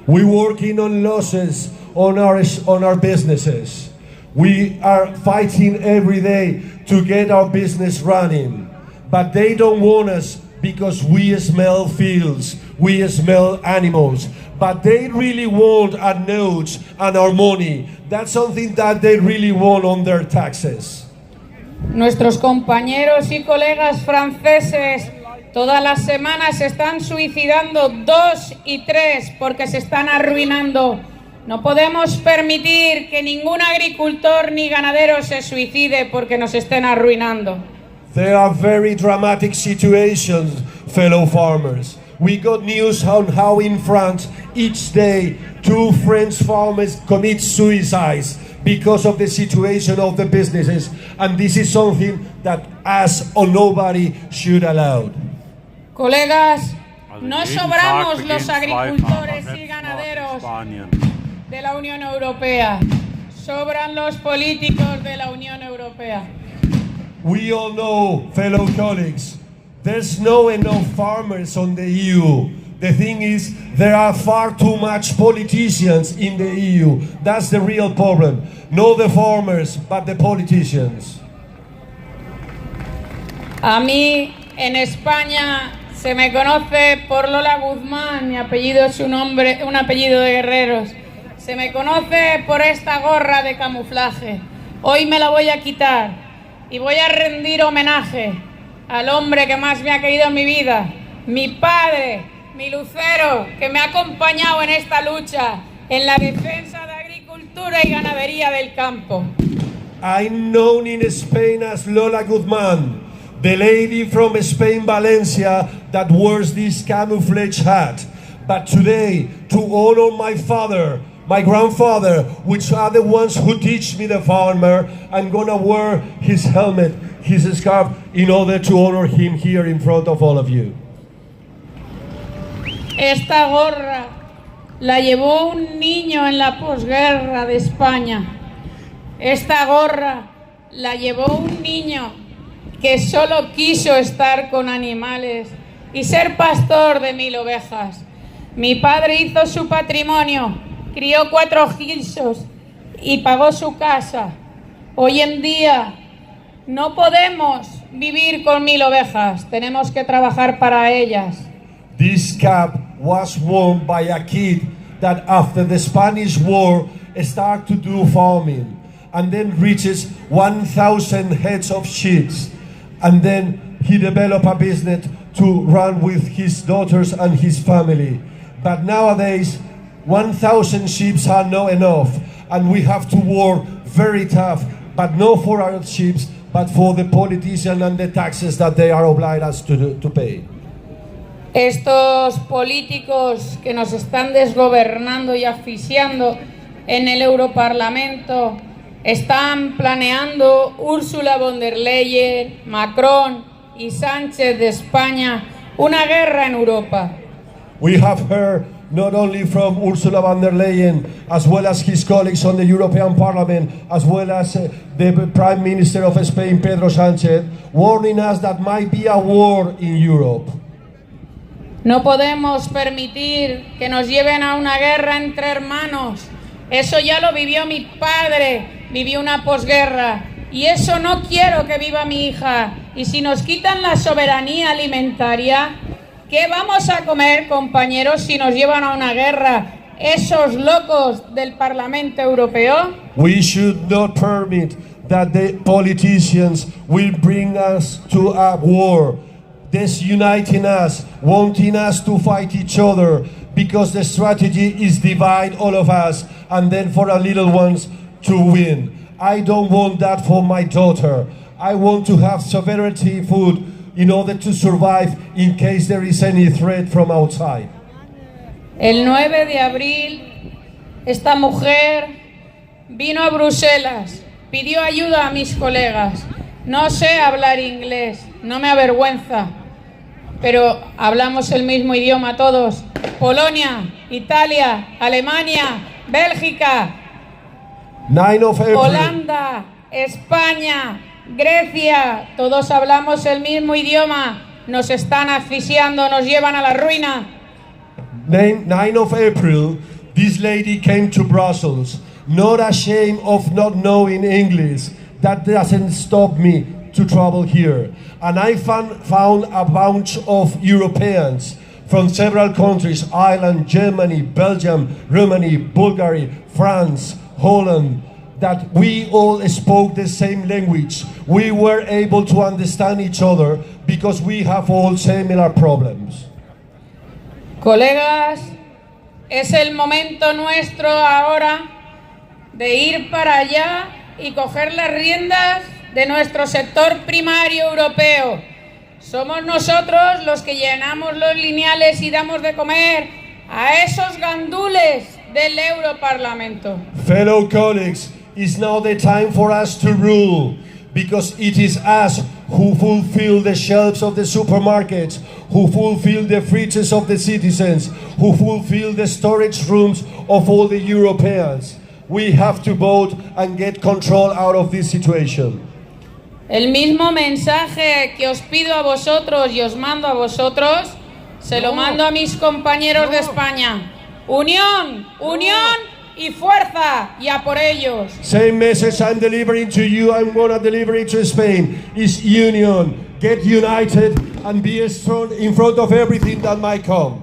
We're working on losses on our businesses. We are fighting every day to get our business running, but they don't want us because we smell fields, we smell animals, but they really want our notes and our money. That's something that they really want on their taxes. Nuestros compañeros y colegas franceses todas las semanas se están suicidando 2 y 3 porque se están arruinando. No podemos permitir que ningún agricultor ni ganadero se suicide porque nos estén arruinando. There are very dramatic situations, fellow farmers. We got news on how in France each day 2 French farmers commit suicides because of the situation of the businesses, and this is something that us or nobody should allow. Colegas, no sobramos los agricultores y ganaderos de la Unión Europea, sobran los políticos de la Unión Europea. We all know, fellow colleagues, there's no enough farmers on the EU. The thing is, there are far too much politicians in the EU. That's the real problem. Not the farmers, but the politicians. A mí, en España, se me conoce por Lola Guzmán, mi apellido es un apellido de guerreros. Se me conoce por esta gorra de camuflaje. Hoy me la voy a quitar y voy a rendir homenaje al hombre que más me ha querido en mi vida, mi padre, mi lucero, que me ha acompañado en esta lucha, en la defensa de agricultura y ganadería del campo. I'm known in Spain as Lola Guzmán, the lady from Spain, Valencia, that wears this camouflage hat. But today, to honor my father, my grandfather, which are the ones who teach me the farmer, I'm gonna wear his helmet, his scarf, in order to honor him here in front of all of you. Esta gorra la llevó un niño en la posguerra de España. Esta gorra la llevó un niño que solo quiso estar con animales y ser pastor de 1000 ovejas. Mi padre hizo su patrimonio, crió 4 guisos y pagó su casa. Hoy en día no podemos vivir con 1000 ovejas, tenemos que trabajar para ellas. This cap was worn by a kid that after the Spanish War started to do farming and then reaches 1,000 heads of sheep, and then he developed a business to run with his daughters and his family. But nowadays 1,000 sheep are not enough, and we have to work very tough, but not for our sheep, but for the politicians and the taxes that they are obliged us to pay. Estos políticos que nos están desgobernando y asfixiando en el Europarlamento están planeando Ursula von der Leyen, Macron y Sánchez de España una guerra en Europa. We have heard not only from Ursula von der Leyen, as well as his colleagues on the European Parliament, as well as the Prime Minister of Spain, Pedro Sánchez, warning us that might be a war in Europe. No podemos permitir que nos lleven a una guerra entre hermanos. Eso ya lo vivió mi padre, vivió una posguerra. Y eso no quiero que viva mi hija. Y si nos quitan la soberanía alimentaria, ¿qué vamos a comer, compañeros, si nos llevan a una guerra? esos locos del Parlamento Europeo? We should not permit that the politicians will bring us to a war, disuniting us, wanting us to fight each other, because the strategy is divide all of us and then for our little ones to win. I don't want that for my daughter. I want to have sovereignty food in order to survive in case there is any threat from outside. El 9 de abril, esta mujer vino a Bruselas, pidió ayuda a mis colegas. No sé hablar inglés, no me avergüenza, pero hablamos el mismo idioma todos. Polonia, Italia, Alemania, Bélgica, 9 of April. Holanda, España, Grecia, todos hablamos el mismo idioma. Nos están asfixiando, nos llevan a la ruina. 9 of April, this lady came to Brussels, not ashamed of not knowing English. That doesn't stop me to travel here. And I found a bunch of Europeans from several countries, Ireland, Germany, Belgium, Romania, Bulgaria, France, Holland, that we all spoke the same language. We were able to understand each other because we have all similar problems. Colegas, es el momento nuestro ahora de ir para allá y coger las riendas de nuestro sector primario europeo. Somos nosotros los que llenamos los lineales y damos de comer a esos gandules del Europarlamento. Fellow colleagues, it's now the time for us to rule, because it is us who fulfill the shelves of the supermarkets, who fulfill the fridges of the citizens, who fulfill the storage rooms of all the Europeans. We have to vote and get control out of this situation. El mismo mensaje que os pido a vosotros y os mando a vosotros, se lo mando a mis compañeros de España. Unión, unión y fuerza, y a por ellos. Same message I'm delivering to you, I'm gonna deliver it to Spain, is union. Get united and be strong in front of everything that might come.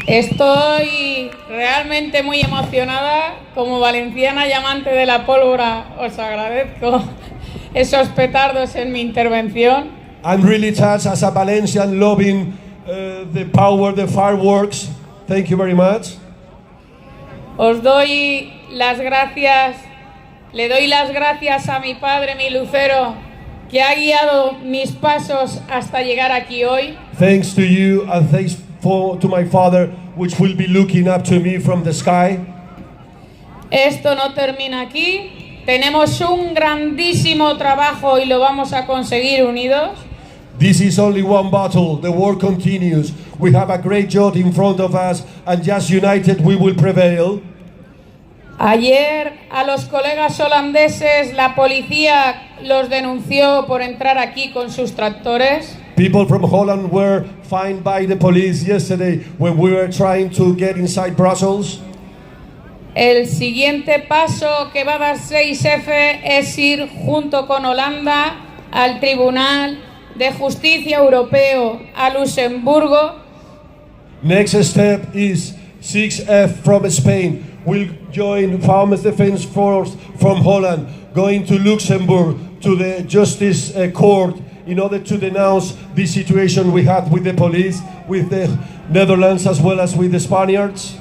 Estoy realmente muy emocionada, como valenciana y amante de la pólvora, os agradezco esos petardos en mi intervención. I'm really touched as a Valencian loving the power, the fireworks. Thank you very much. Os doy las gracias, le doy las gracias a mi padre, mi lucero, que ha guiado mis pasos hasta llegar aquí hoy. Thanks to you and thanks to my father, which will be looking up to me from the sky. Esto no termina aquí. Tenemos un grandísimo trabajo y lo vamos a conseguir unidos. This is only one battle. The war continues. We have a great job in front of us, and just united we will prevail. Ayer a los colegas holandeses la policía los denunció por entrar aquí con sus tractores. People from Holland were fined by the police yesterday when we were trying to get inside Brussels. El siguiente paso que va a dar 6F es ir junto con Holanda al Tribunal de Justicia Europeo, a Luxemburgo. Next step is 6F from Spain. We'll join Farmers Defense Force from Holland, going to Luxembourg to the Justice Court in order to denounce the situation we had with the police, with the Netherlands as well as with the Spaniards.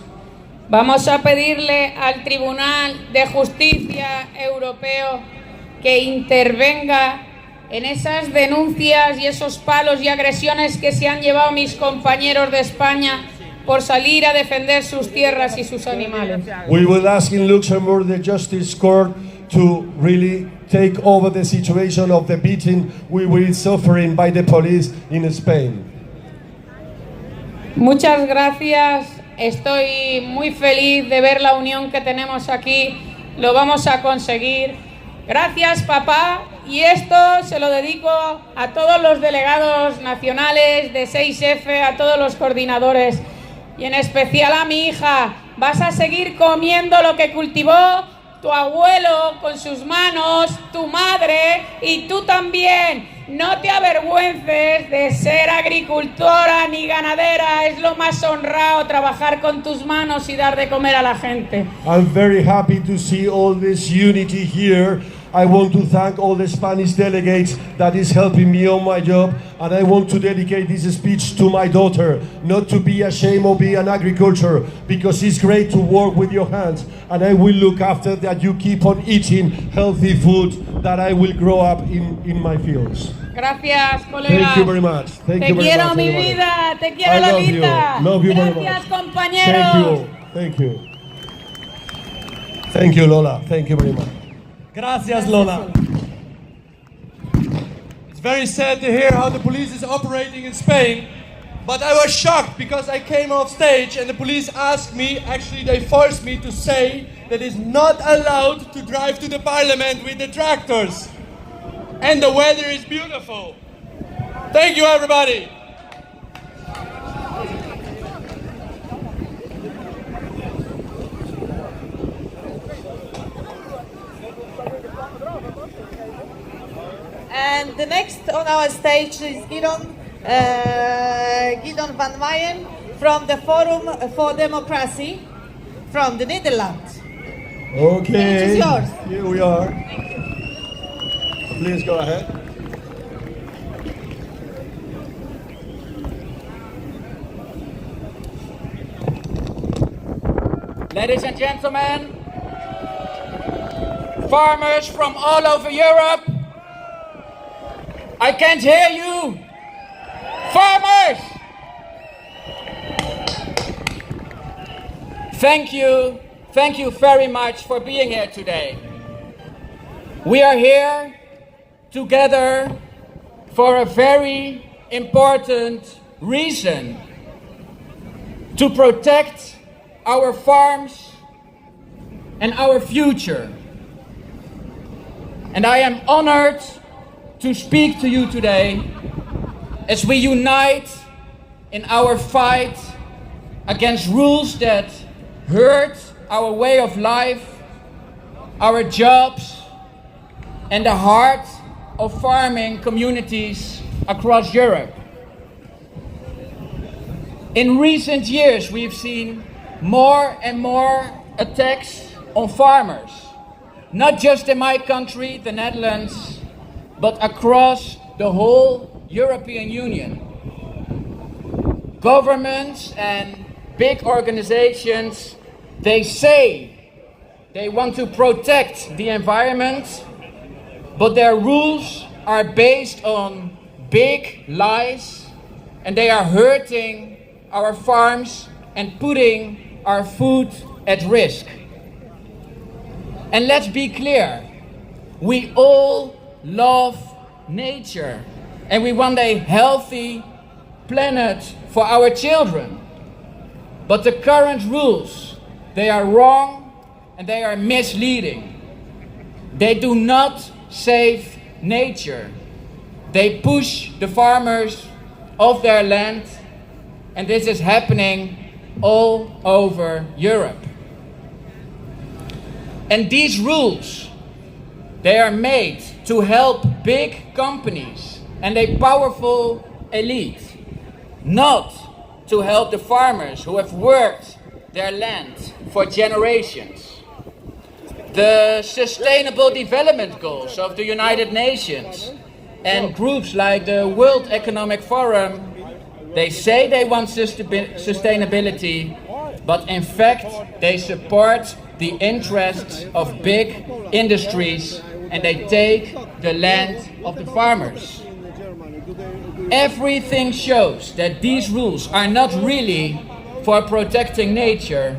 Vamos a pedirle al Tribunal de Justicia Europeo que intervenga en esas denuncias y esos palos y agresiones que se han llevado mis compañeros de España por salir a defender sus tierras y sus animales. We will ask in Luxembourg the Justice Court to really take over the situation of the beating we were suffering by the police in Spain. Muchas gracias. Estoy muy feliz de ver la unión que tenemos aquí. Lo vamos a conseguir. Gracias, papá. Y esto se lo dedico a todos los delegados nacionales de 6F, a todos los coordinadores y en especial a mi hija. Vas a seguir comiendo lo que cultivó tu abuelo con sus manos, tu madre y tú también. no te avergüences de ser agricultora ni ganadera. Es lo más honrado trabajar con tus manos y dar de comer a la gente. I'm very happy to see all this unity here. I want to thank all the Spanish delegates that is helping me on my job, and I want to dedicate this speech to my daughter, not to be ashamed of being an agriculture, because it's great to work with your hands, and I will look after that you keep on eating healthy food that I will grow up in my fields. Gracias, colega. Thank you very much. Thank Te you very quiero, much, mi everybody. vida. Te quiero, I love you. Lolita. Love you very Gracias, much. compañeros. Thank you. Thank you, Lola. Thank you very much. Gracias, Lola. It's very sad to hear how the police is operating in Spain, but I was shocked because I came off stage and the police asked me, actually they forced me to say that it's not allowed to drive to the parliament with the tractors. And the weather is beautiful. Thank you, everybody. And the next on our stage is Gideon van Meyen from the Forum for Democracy from the Netherlands. Okay. It is yours. Here we are. Please go ahead. Ladies and gentlemen, farmers from all over Europe, I can't hear you. Farmers! Thank you very much for being here today. We are here together for a very important reason: to protect our farms and our future. And I am honored to speak to you today as we unite in our fight against rules that hurt our way of life, our jobs, and the heart of farming communities across Europe. In recent years, we've seen more and more attacks on farmers, not just in my country, the Netherlands, but across the whole European Union. Governments and big organizations, they say they want to protect the environment, but their rules are based on big lies, and they are hurting our farms and putting our food at risk. And let's be clear, we all love nature and we want a healthy planet for our children. But the current rules, they are wrong and they are misleading. They do not save nature. They push the farmers off their land, and this is happening all over Europe. And these rules, they are made to help big companies and a powerful elite, not to help the farmers who have worked their land for generations. The Sustainable Development Goals of the United Nations and groups like the World Economic Forum, they say they want sustainability, but in fact they support the interests of big industries and they take the land of the farmers. Everything shows that these rules are not really for protecting nature.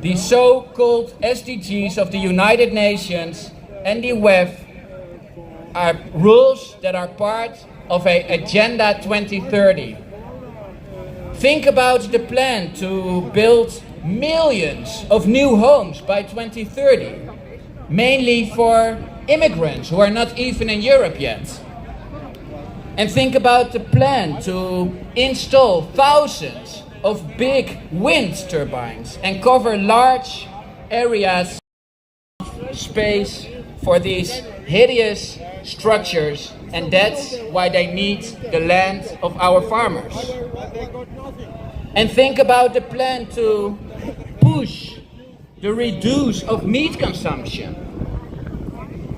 The so-called SDGs of the United Nations and the WEF are rules that are part of an Agenda 2030. Think about the plan to build millions of new homes by 2030, mainly for immigrants who are not even in Europe yet. And think about the plan to install thousands of big wind turbines and cover large areas of space for these hideous structures, and that's why they need the land of our farmers. And think about the plan to push the reduce of meat consumption.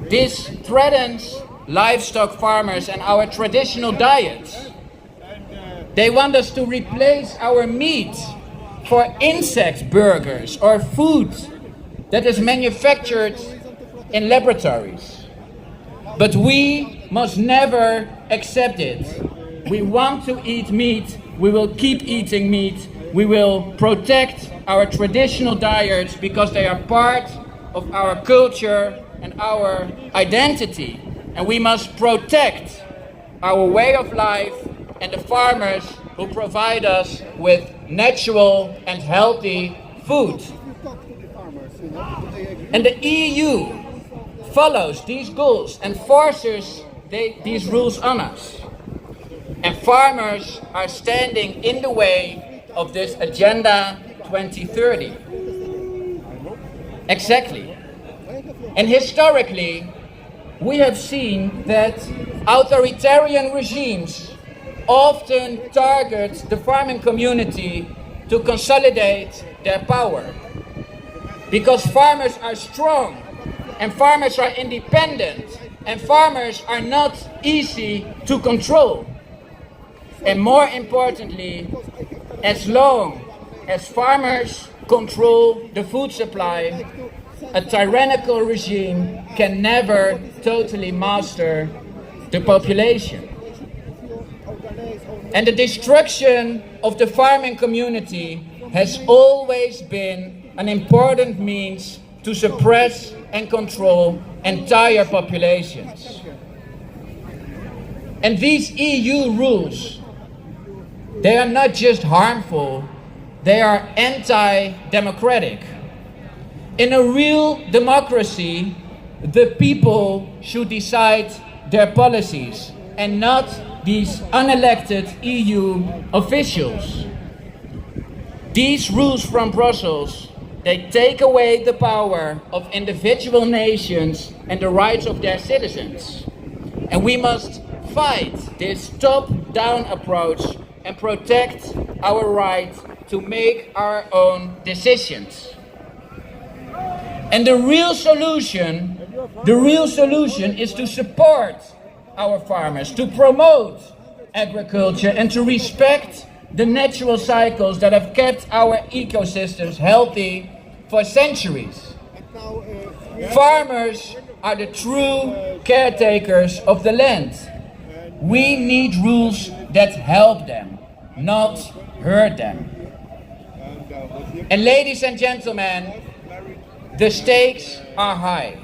This threatens livestock farmers and our traditional diets. They want us to replace our meat for insect burgers or food that is manufactured in laboratories. But we must never accept it. We want to eat meat, we will keep eating meat, we will protect our traditional diets because they are part of our culture and our identity. And we must protect our way of life and the farmers who provide us with natural and healthy food. And the EU follows these goals and forces these rules on us. And farmers are standing in the way of this Agenda 2030. Exactly. And historically, we have seen that authoritarian regimes often target the farming community to consolidate their power. Because farmers are strong, and farmers are independent, and farmers are not easy to control. And more importantly, as long as farmers control the food supply, a tyrannical regime can never totally master the population. And the destruction of the farming community has always been an important means to suppress and control entire populations. And these EU rules, they are not just harmful, they are anti-democratic. In a real democracy, the people should decide their policies and not these unelected EU officials. These rules from Brussels, they take away the power of individual nations and the rights of their citizens. And we must fight this top-down approach and protect our right to make our own decisions. And the real solution is to support our farmers, to promote agriculture and to respect the natural cycles that have kept our ecosystems healthy for centuries. Farmers are the true caretakers of the land. We need rules that help them, not hurt them. And ladies and gentlemen, the stakes are high.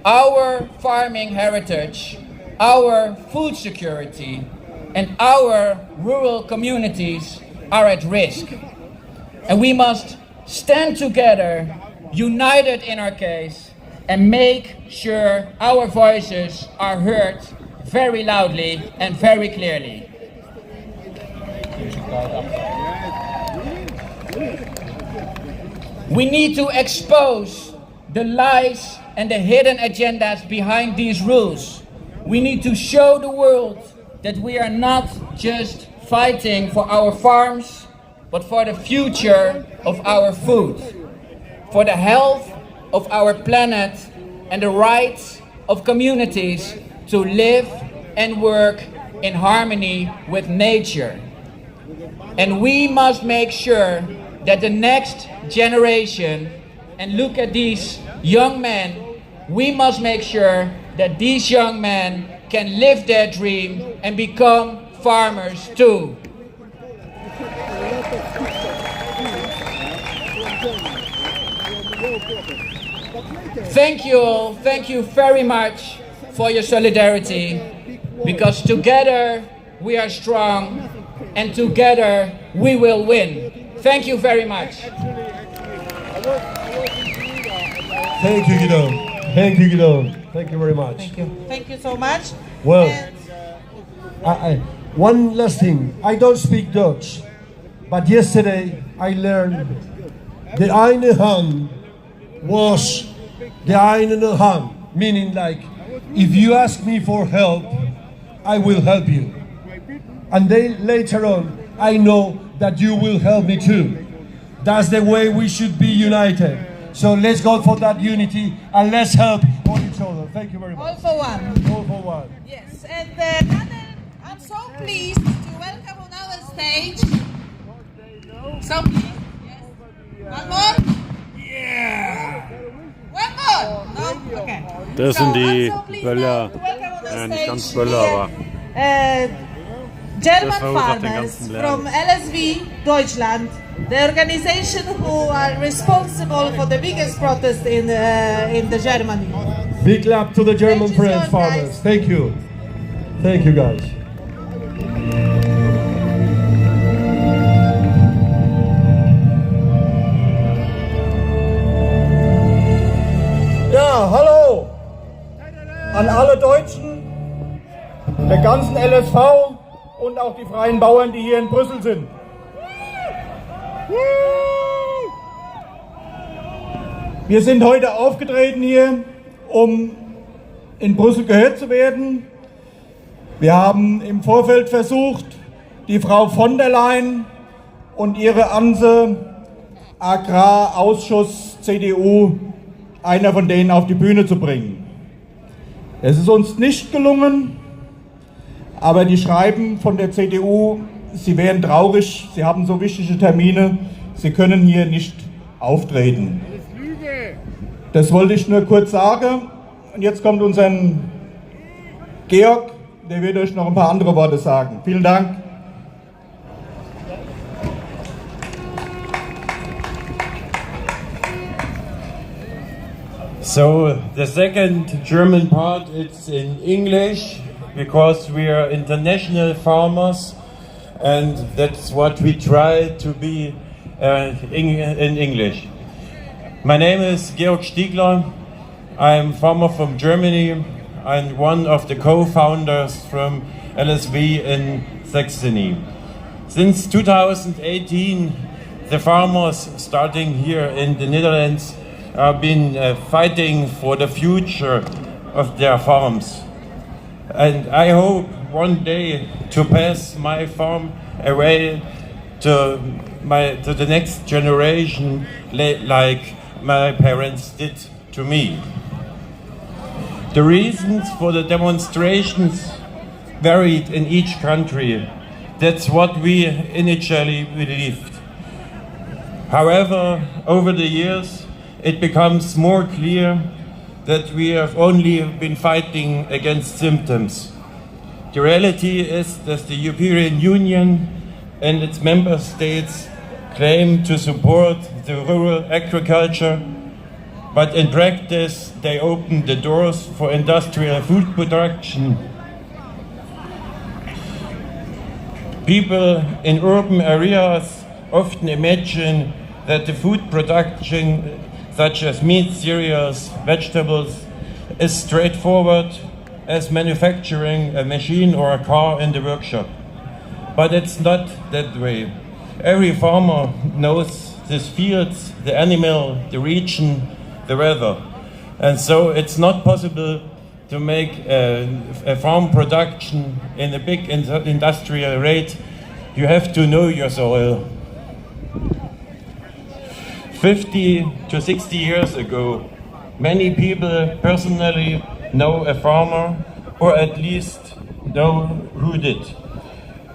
Our farming heritage, our food security, and our rural communities are at risk. And we must stand together, united in our case, and make sure our voices are heard very loudly and very clearly. We need to expose the lies and the hidden agendas behind these rules. We need to show the world that we are not just fighting for our farms, but for the future of our food, for the health of our planet and the rights of communities to live and work in harmony with nature. And we must make sure that the next generation, and look at these young men, we must make sure that these young men can live their dream and become farmers too. Thank you all, thank you very much for your solidarity, because together we are strong and together we will win. Thank you very much. Thank you, Guido. Thank you, Guido. Thank you very much. Thank you. Thank you so much. Well, one last thing. I don't speak Dutch, but yesterday I learned the eine Hand was the eine Hand, meaning like if you ask me for help, I will help you. And then later on, I know that you will help me too. That's the way we should be united. So let's go for that unity and let's help all each other. Thank you very much. All for one. All for one. Yes, and I'm so pleased to welcome on our stage. So please. Yes. One more? Yeah. One more? No? Okay. Das sind die Böller. Nicht ganz Böller, aber German farmers from LSV Deutschland, the organization who are responsible for the biggest protest in the Germany. Big clap to the German friends, farmers. Guys. Thank you. Thank you, guys. Ja, hallo an alle Deutschen, der ganzen LSV und auch die freien Bauern, die hier in Brüssel sind. Wir sind heute aufgetreten hier, um in Brüssel gehört zu werden. Wir haben im Vorfeld versucht, die Frau von der Leyen und ihre Anse Agrarausschuss CDU, einer von denen, auf die Bühne zu bringen. Es ist uns nicht gelungen, aber die schreiben von der CDU, sie wären traurig, sie haben so wichtige Termine, sie können hier nicht auftreten. Das wollte ich nur kurz sagen. Und jetzt kommt unser Georg, der wird euch noch ein paar andere Worte sagen. Vielen Dank. So the second German part is in English because we are international farmers and that's what we try to be in English. My name is Georg Stiegler. I'm a farmer from Germany and one of the co-founders from LSV in Saxony. Since 2018, the farmers starting here in the Netherlands have been fighting for the future of their farms. And I hope one day to pass my farm away to the next generation like my parents did to me. The reasons for the demonstrations varied in each country. That's what we initially believed. However, over the years, it becomes more clear that we have only been fighting against symptoms. The reality is that the European Union and its member states claim to support the rural agriculture, but in practice they open the doors for industrial food production. People in urban areas often imagine that the food production, such as meat, cereals, vegetables, is straightforward as manufacturing a machine or a car in the workshop. But it's not that way. Every farmer knows his fields, the animal, the region, the weather. And so it's not possible to make a farm production in a big industrial rate. You have to know your soil. 50 to 60 years ago, many people personally know a farmer, or at least know who did.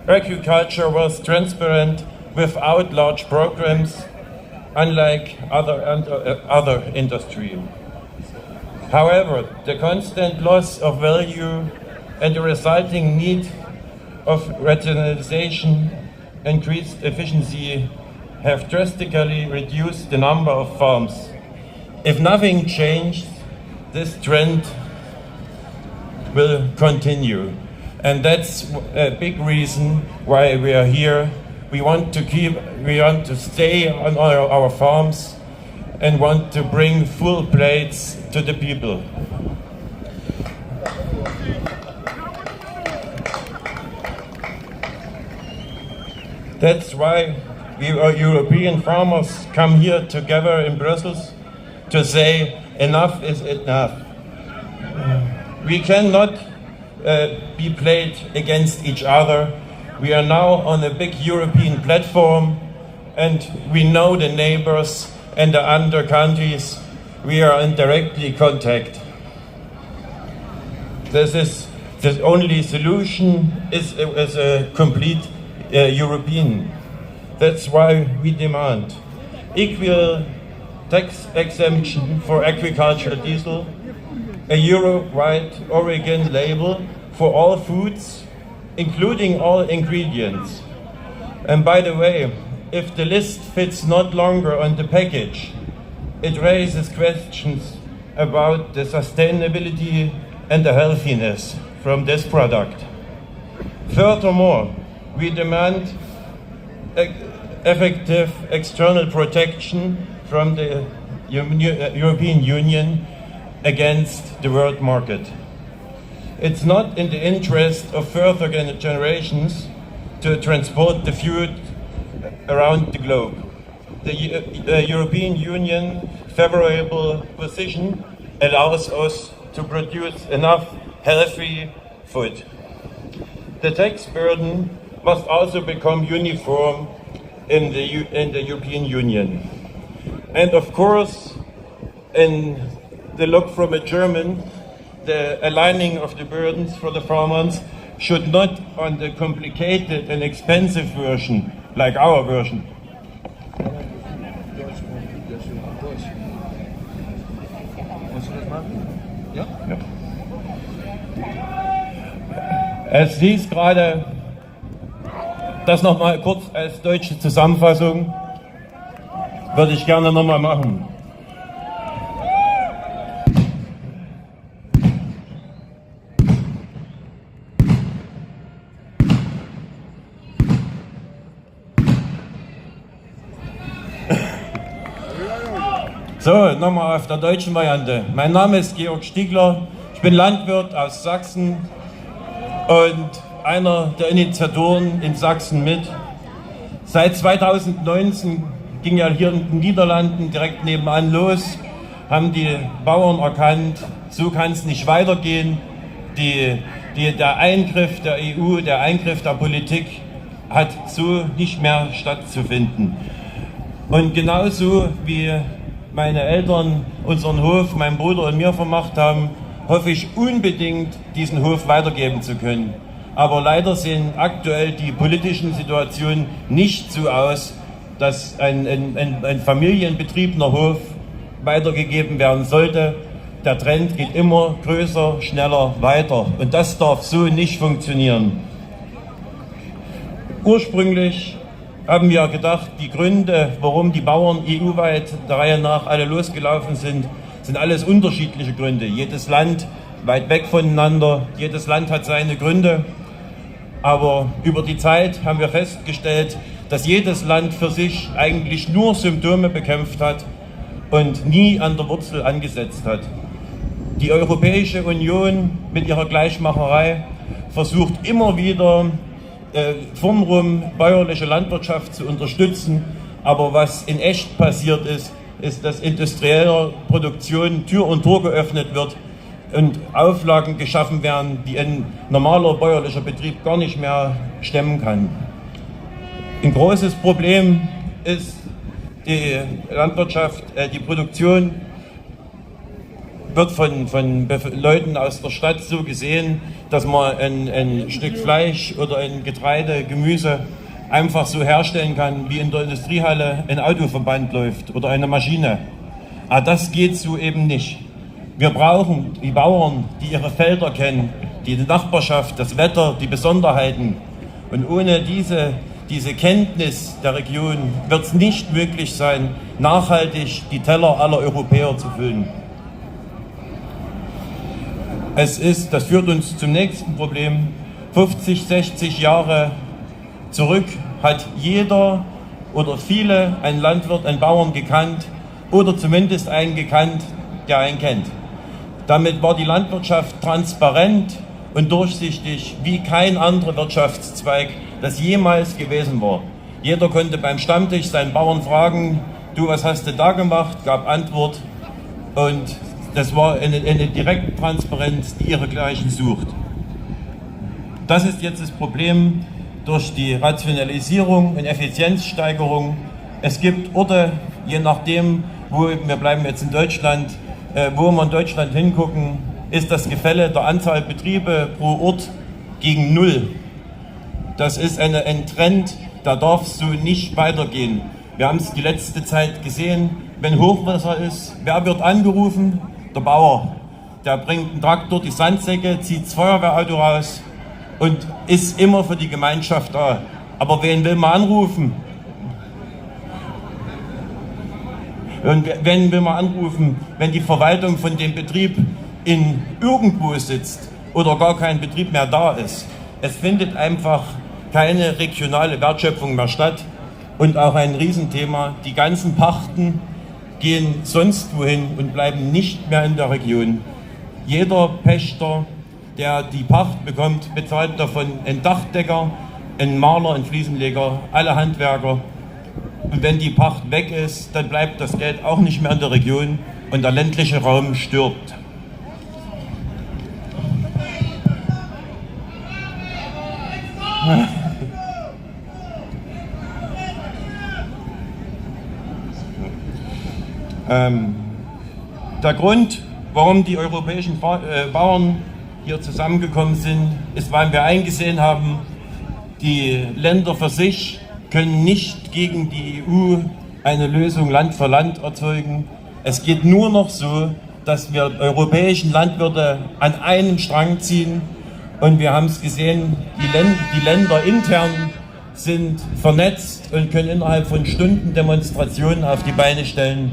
Agriculture was transparent without large programs, unlike other industry. However, the constant loss of value and the resulting need of rationalization, increased efficiency, have drastically reduced the number of farms. If nothing changed, this trend will continue. And that's a big reason why we are here. We want to stay on our farms and want to bring full plates to the people. That's why we European farmers come here together in Brussels to say enough is enough. We cannot be played against each other. We are now on a big European platform, and we know the neighbors and the other countries. We are in directly contact. The only solution is a complete European. That's why we demand equal tax exemption for agricultural diesel, a Europe-wide origin label for all foods, including all ingredients. And by the way, if the list fits not longer on the package, it raises questions about the sustainability and the healthiness from this product. Furthermore, we demand effective external protection from the European Union against the world market. It's not in the interest of further generations to transport the food around the globe. The European Union favorable position allows us to produce enough healthy food. The tax burden must also become uniform in the European Union. And of course, in the look from a German, the aligning of the burdens for the farmers should not on the complicated and expensive version, like our version. Ja? Ja. Es hieß gerade, das nochmal kurz als deutsche Zusammenfassung, würde ich gerne nochmal machen. So, nochmal auf der deutschen Variante. Mein Name ist Georg Stiegler, ich bin Landwirt aus Sachsen und einer der Initiatoren in Sachsen mit. Seit 2019 ging ja hier in den Niederlanden direkt nebenan los, haben die Bauern erkannt, so kann es nicht weitergehen. Der Eingriff der EU, der Eingriff der Politik hat so nicht mehr stattzufinden. Und genauso wie meine Eltern unseren Hof, meinen Bruder und mir vermacht haben, hoffe ich unbedingt, diesen Hof weitergeben zu können. Aber leider sehen aktuell die politischen Situationen nicht so aus, dass ein familienbetriebener Hof weitergegeben werden sollte. Der Trend geht immer größer, schneller weiter. Und das darf so nicht funktionieren. Ursprünglich haben wir gedacht, die Gründe, warum die Bauern EU-weit der Reihe nach alle losgelaufen sind, sind alles unterschiedliche Gründe. Jedes Land weit weg voneinander, jedes Land hat seine Gründe. Aber über die Zeit haben wir festgestellt, dass jedes Land für sich eigentlich nur Symptome bekämpft hat und nie an der Wurzel angesetzt hat. Die Europäische Union mit ihrer Gleichmacherei versucht immer wieder vornrum bäuerliche Landwirtschaft zu unterstützen, aber was in echt passiert ist, dass industrielle Produktion Tür und Tor geöffnet wird und Auflagen geschaffen werden, die ein normaler bäuerlicher Betrieb gar nicht mehr stemmen kann. Ein großes Problem ist die Landwirtschaft, die Produktion wird von Leuten aus der Stadt so gesehen, dass man ein Stück Fleisch oder ein Getreide, Gemüse einfach so herstellen kann, wie in der Industriehalle ein Autoverband läuft oder eine Maschine. Aber das geht so eben nicht. Wir brauchen die Bauern, die ihre Felder kennen, die Nachbarschaft, das Wetter, die Besonderheiten. Und ohne diese Kenntnis der Region wird es nicht möglich sein, nachhaltig die Teller aller Europäer zu füllen. Das führt uns zum nächsten Problem. 50, 60 Jahre zurück hat jeder oder viele einen Landwirt, einen Bauern gekannt oder zumindest einen gekannt, der einen kennt. Damit war die Landwirtschaft transparent und durchsichtig wie kein anderer Wirtschaftszweig, das jemals gewesen war. Jeder konnte beim Stammtisch seinen Bauern fragen, du, was hast du da gemacht? Gab Antwort und Das war eine Direkttransparenz, die ihresgleichen sucht. Das ist jetzt das Problem durch die Rationalisierung und Effizienzsteigerung. Es gibt Orte, je nachdem, wir bleiben jetzt in Deutschland, wo wir in Deutschland hingucken, ist das Gefälle der Anzahl Betriebe pro Ort gegen 0. Das ist ein Trend, da darf es so nicht weitergehen. Wir haben es die letzte Zeit gesehen, wenn Hochwasser ist, wer wird angerufen? Der Bauer. Der bringt einen Traktor, die Sandsäcke, zieht das Feuerwehrauto raus und ist immer für die Gemeinschaft da. Aber wen will man anrufen? Und wen will man anrufen, wenn die Verwaltung von dem Betrieb in irgendwo sitzt oder gar kein Betrieb mehr da ist? Es findet einfach keine regionale Wertschöpfung mehr statt. Und auch ein Riesenthema, die ganzen Pachten gehen sonst wohin und bleiben nicht mehr in der Region. Jeder Pächter, der die Pacht bekommt, bezahlt davon einen Dachdecker, einen Maler, einen Fliesenleger, alle Handwerker. Und wenn die Pacht weg ist, dann bleibt das Geld auch nicht mehr in der Region und der ländliche Raum stirbt. Der Grund, warum die europäischen Bauern hier zusammengekommen sind, ist, weil wir eingesehen haben, die Länder für sich können nicht gegen die EU eine Lösung Land für Land erzeugen. Es geht nur noch so, dass wir europäischen Landwirte an einem Strang ziehen. Und wir haben es gesehen, die Länder intern sind vernetzt und können innerhalb von Stunden Demonstrationen auf die Beine stellen.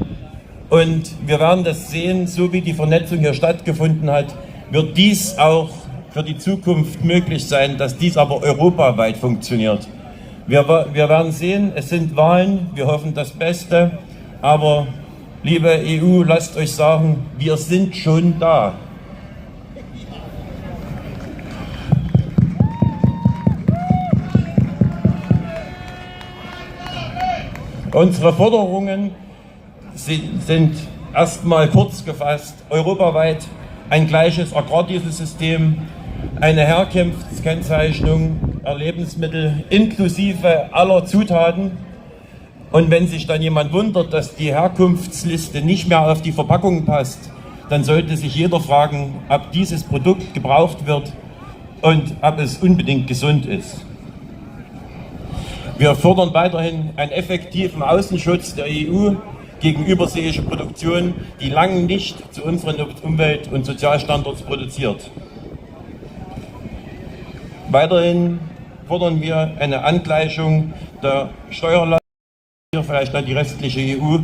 Und wir werden das sehen, so wie die Vernetzung hier stattgefunden hat, wird dies auch für die Zukunft möglich sein, dass dies aber europaweit funktioniert. Wir werden sehen, es sind Wahlen, wir hoffen das Beste, aber liebe EU, lasst euch sagen, wir sind schon da. Unsere Forderungen sind erstmal kurz gefasst, europaweit ein gleiches Agrardieselsystem, eine Herkunftskennzeichnung der Lebensmittel inklusive aller Zutaten. Und wenn sich dann jemand wundert, dass die Herkunftsliste nicht mehr auf die Verpackung passt, dann sollte sich jeder fragen, ob dieses Produkt gebraucht wird und ob es unbedingt gesund ist. Wir fordern weiterhin einen effektiven Außenschutz der EU gegen überseeische Produktion, die lange nicht zu unseren Umwelt- und Sozialstandards produziert. Weiterhin fordern wir eine Angleichung der Steuerlast, hier vielleicht an die restliche EU,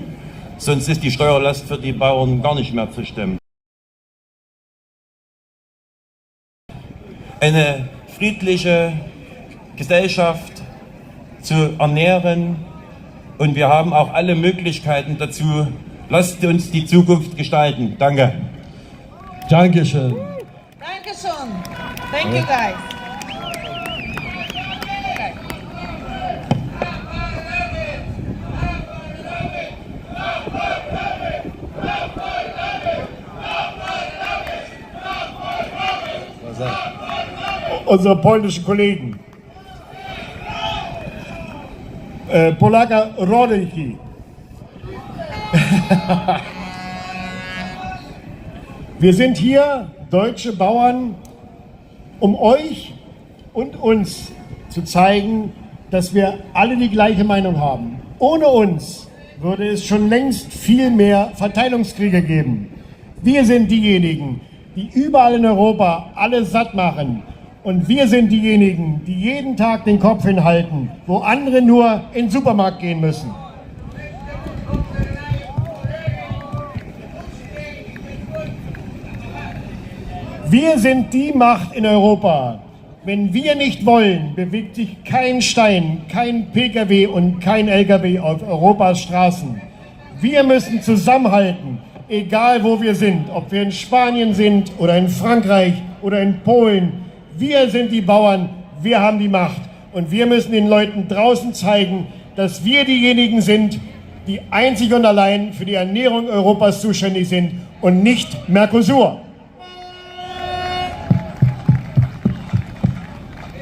sonst ist die Steuerlast für die Bauern gar nicht mehr zu stemmen. Eine friedliche Gesellschaft zu ernähren, und wir haben auch alle Möglichkeiten dazu. Lasst uns die Zukunft gestalten. Danke. Dankeschön. Dankeschön. Thank you, guys. Unsere polnischen Kollegen. Polaka Rodenki. Wir sind hier, deutsche Bauern, um euch und uns zu zeigen, dass wir alle die gleiche Meinung haben. Ohne uns würde es schon längst viel mehr Verteilungskriege geben. Wir sind diejenigen, die überall in Europa alle satt machen. Und wir sind diejenigen, die jeden Tag den Kopf hinhalten, wo andere nur in den Supermarkt gehen müssen. Wir sind die Macht in Europa. Wenn wir nicht wollen, bewegt sich kein Stein, kein PKW und kein LKW auf Europas Straßen. Wir müssen zusammenhalten, egal wo wir sind, ob wir in Spanien sind oder in Frankreich oder in Polen. Wir sind die Bauern, wir haben die Macht und wir müssen den Leuten draußen zeigen, dass wir diejenigen sind, die einzig und allein für die Ernährung Europas zuständig sind und nicht Mercosur.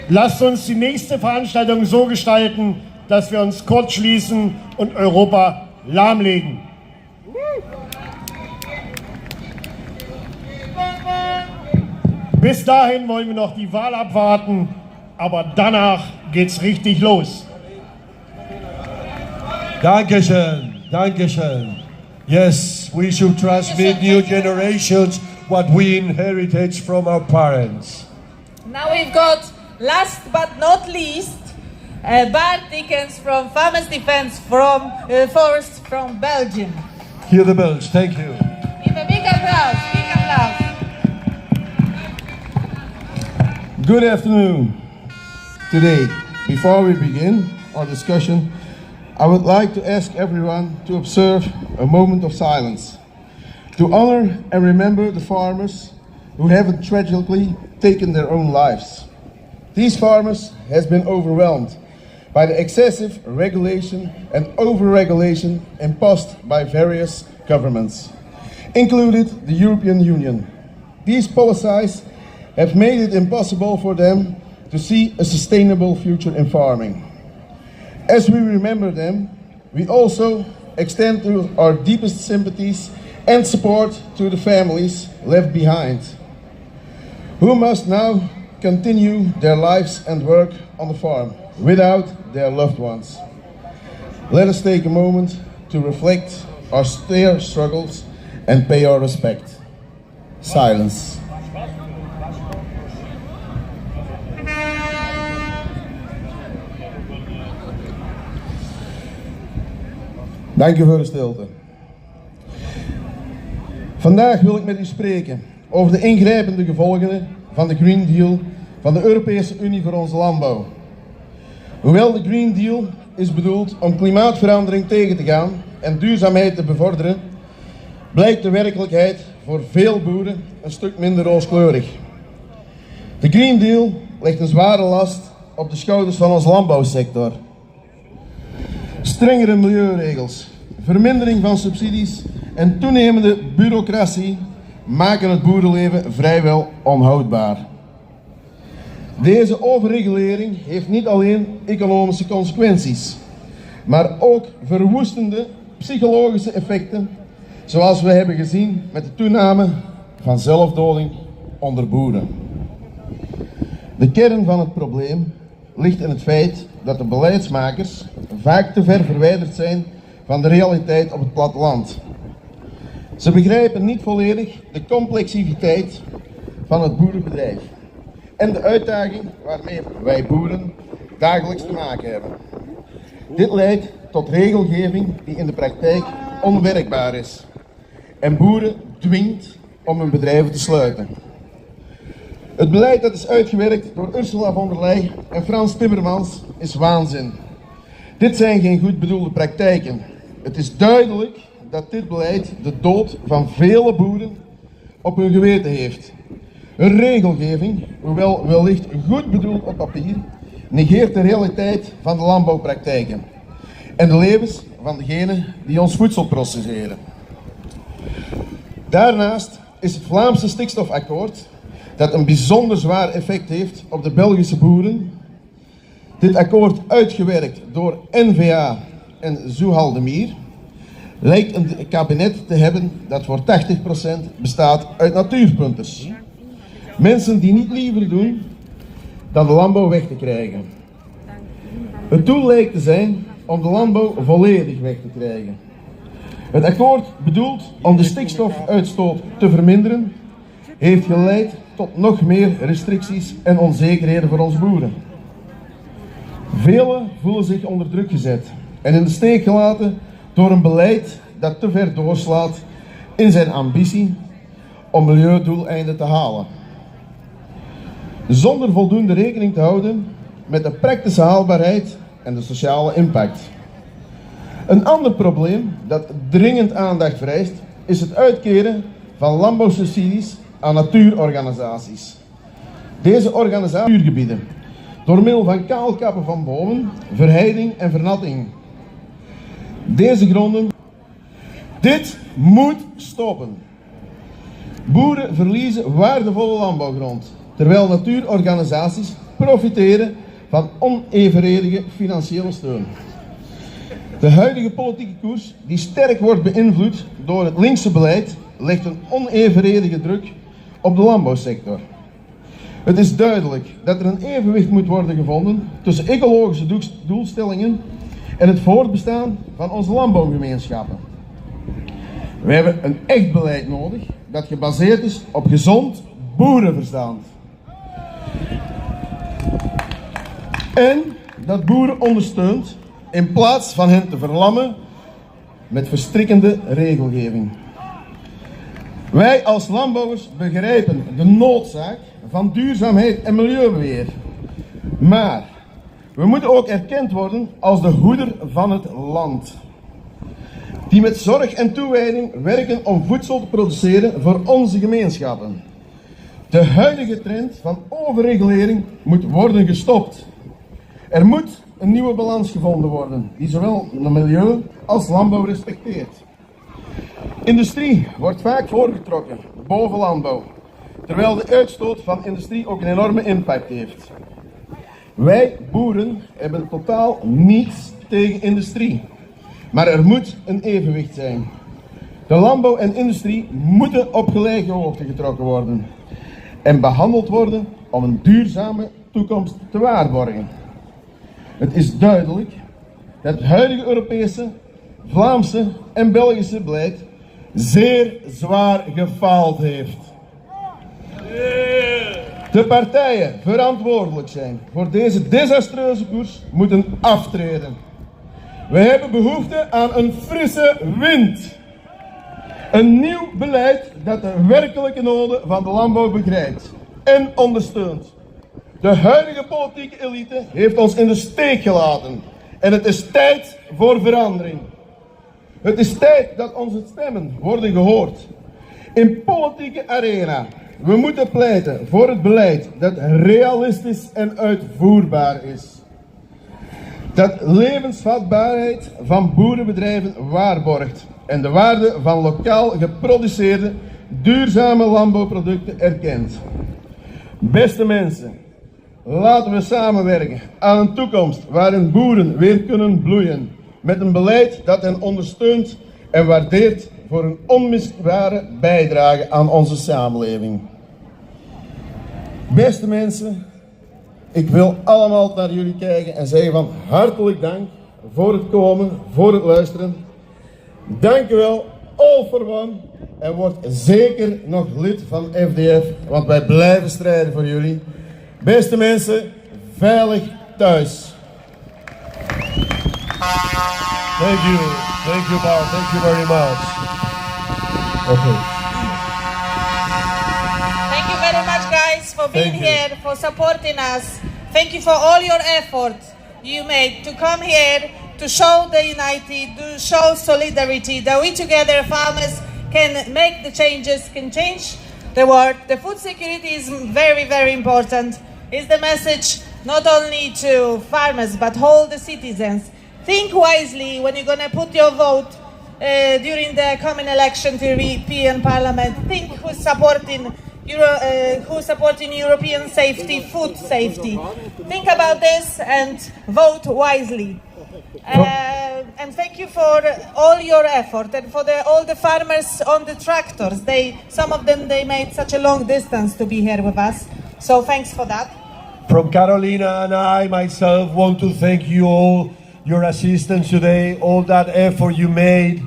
Lasst uns die nächste Veranstaltung so gestalten, dass wir uns kurz schließen und Europa lahmlegen. Bis dahin wollen wir noch die Wahl abwarten, aber danach geht's richtig los. Dankeschön, Dankeschön. Yes, we should transmit new generations what we inherited from our parents. Now we've got, last but not least, Bart Dickens from Famous Defense Force from Belgium. Hear the bells, thank you. Give a big applause, big applause. Good afternoon. Today, before we begin our discussion, I would like to ask everyone to observe a moment of silence, to honor and remember the farmers who have tragically taken their own lives. These farmers have been overwhelmed by the excessive regulation and over-regulation imposed by various governments, including the European Union. These policies have made it impossible for them to see a sustainable future in farming. As we remember them, we also extend our deepest sympathies and support to the families left behind, who must now continue their lives and work on the farm without their loved ones. Let us take a moment to reflect their struggles and pay our respect. Silence. Dank u voor de stilte. Vandaag wil ik met u spreken over de ingrijpende gevolgen van de Green Deal van de Europese Unie voor onze landbouw. Hoewel de Green Deal is bedoeld om klimaatverandering tegen te gaan en duurzaamheid te bevorderen, blijkt de werkelijkheid voor veel boeren een stuk minder rooskleurig. De Green Deal legt een zware last op de schouders van onze landbouwsector. Strengere milieuregels, vermindering van subsidies en toenemende bureaucratie maken het boerenleven vrijwel onhoudbaar. Deze overregulering heeft niet alleen economische consequenties, maar ook verwoestende psychologische effecten, zoals we hebben gezien met de toename van zelfdoding onder boeren. De kern van het probleem ligt in het feit dat de beleidsmakers vaak te ver verwijderd zijn van de realiteit op het platteland. Ze begrijpen niet volledig de complexiteit van het boerenbedrijf en de uitdaging waarmee wij boeren dagelijks te maken hebben. Dit leidt tot regelgeving die in de praktijk onwerkbaar is en boeren dwingt om hun bedrijven te sluiten. Het beleid dat is uitgewerkt door Ursula von der Leyen en Frans Timmermans is waanzin. Dit zijn geen goed bedoelde praktijken. Het is duidelijk dat dit beleid de dood van vele boeren op hun geweten heeft. Een regelgeving, hoewel wellicht goed bedoeld op papier, negeert de realiteit van de landbouwpraktijken en de levens van degenen die ons voedsel processeren. Daarnaast is het Vlaamse stikstofakkoord, dat een bijzonder zwaar effect heeft op de Belgische boeren. Dit akkoord, uitgewerkt door N-VA en Zoehaldemir, lijkt een kabinet te hebben dat voor 80% bestaat uit natuurpunters. Mensen die niet liever doen dan de landbouw weg te krijgen. Het doel lijkt te zijn om de landbouw volledig weg te krijgen. Het akkoord, bedoeld om de stikstofuitstoot te verminderen, heeft geleid tot nog meer restricties en onzekerheden voor onze boeren. Velen voelen zich onder druk gezet en in de steek gelaten door een beleid dat te ver doorslaat in zijn ambitie om milieudoeleinden te halen. Zonder voldoende rekening te houden met de praktische haalbaarheid en de sociale impact. Een ander probleem dat dringend aandacht vereist is het uitkeren van landbouwsubsidies aan natuurorganisaties. Deze organisaties natuurgebieden door middel van kaalkappen van bomen, verheiding en vernatting. Deze gronden. Dit moet stoppen. Boeren verliezen waardevolle landbouwgrond, terwijl natuurorganisaties profiteren van onevenredige financiële steun. De huidige politieke koers, die sterk wordt beïnvloed door het linkse beleid, legt een onevenredige druk op de landbouwsector. Het is duidelijk dat er een evenwicht moet worden gevonden tussen ecologische doelstellingen en het voortbestaan van onze landbouwgemeenschappen. We hebben een echt beleid nodig dat gebaseerd is op gezond boerenverstand. En dat boeren ondersteunt in plaats van hen te verlammen met verstrikkende regelgeving. Wij als landbouwers begrijpen de noodzaak van duurzaamheid en milieubeheer. Maar we moeten ook erkend worden als de hoeder van het land. Die met zorg en toewijding werken om voedsel te produceren voor onze gemeenschappen. De huidige trend van overregulering moet worden gestopt. Er moet een nieuwe balans gevonden worden, die zowel het milieu als landbouw respecteert. Industrie wordt vaak voorgetrokken boven landbouw, terwijl de uitstoot van industrie ook een enorme impact heeft. Wij boeren hebben totaal niets tegen industrie, maar er moet een evenwicht zijn. De landbouw en industrie moeten op gelijke hoogte getrokken worden en behandeld worden om een duurzame toekomst te waarborgen. Het is duidelijk dat het huidige Europese, Vlaamse en Belgische beleid zeer zwaar gefaald heeft. De partijen verantwoordelijk zijn voor deze desastreuze koers moeten aftreden. We hebben behoefte aan een frisse wind. Een nieuw beleid dat de werkelijke noden van de landbouw begrijpt en ondersteunt. De huidige politieke elite heeft ons in de steek gelaten en het is tijd voor verandering. Het is tijd dat onze stemmen worden gehoord. In politieke arena, we moeten pleiten voor het beleid dat realistisch en uitvoerbaar is. Dat levensvatbaarheid van boerenbedrijven waarborgt en de waarde van lokaal geproduceerde duurzame landbouwproducten erkent. Beste mensen, laten we samenwerken aan een toekomst waarin boeren weer kunnen bloeien. Met een beleid dat hen ondersteunt en waardeert voor een onmisbare bijdrage aan onze samenleving. Beste mensen, ik wil allemaal naar jullie kijken en zeggen van hartelijk dank voor het komen, voor het luisteren. Dank u wel, all for one. En word zeker nog lid van FDF, want wij blijven strijden voor jullie. Beste mensen, veilig thuis. Thank you, Bob. Thank you very much. Okay. Thank you very much, guys, for being here, for supporting us. Thank you for all your effort you made to come here, to show the unity, to show solidarity, that we together, farmers, can make the changes, can change the world. The food security is very, very important. It's the message not only to farmers, but all the citizens. Think wisely when you're going to put your vote during the coming election to European Parliament. Think who's supporting European safety, food safety. Think about this and vote wisely. And thank you for all your effort and for all the farmers on the tractors. Some of them made such a long distance to be here with us. So thanks for that. From Carolina and I myself want to thank you all, your assistance today, all that effort you made,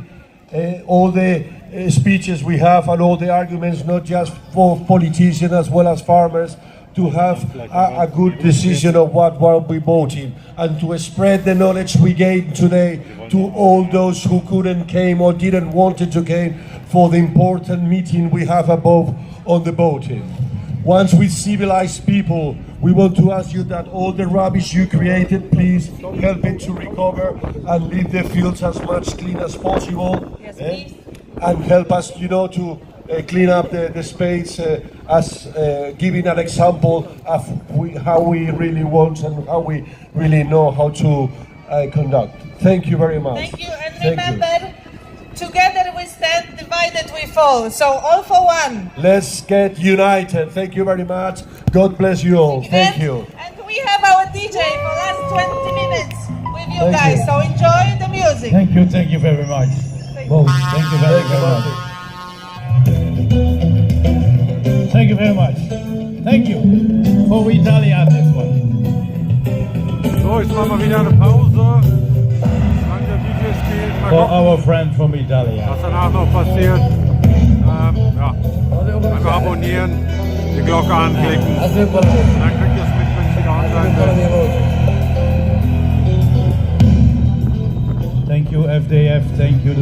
all the speeches we have and all the arguments, not just for politicians as well as farmers, to have a good decision of what we'll be voting and to spread the knowledge we gained today to all those who couldn't came or didn't wanted to came for the important meeting we have above on the voting. Once we civilize people, we want to ask you that all the rubbish you created, please help it to recover and leave the fields as much clean as possible. Yes, please. And help us, to clean up the space as giving an example of how we really want and how we really know how to I conduct. Thank you very much. Thank you, and remember, together we stand, divided we fall. So all for one. Let's get united. Thank you very much. God bless you all. Thank you. And we have our DJ for last 20 minutes with you Thank guys. you. So enjoy the music. Thank you very much. Well, thank you very much. Thank you very much. Thank you. For Italia this one. So, jetzt machen wir wieder eine Pause. Solange der DJ spielt, mal For gucken, our friend from Italia. was danach noch passiert. Ja. Einfach abonnieren, die Glocke anklicken. Dann kriegt ihr es mit, wenn ich wieder online bin. Thank you, FDF. Thank you.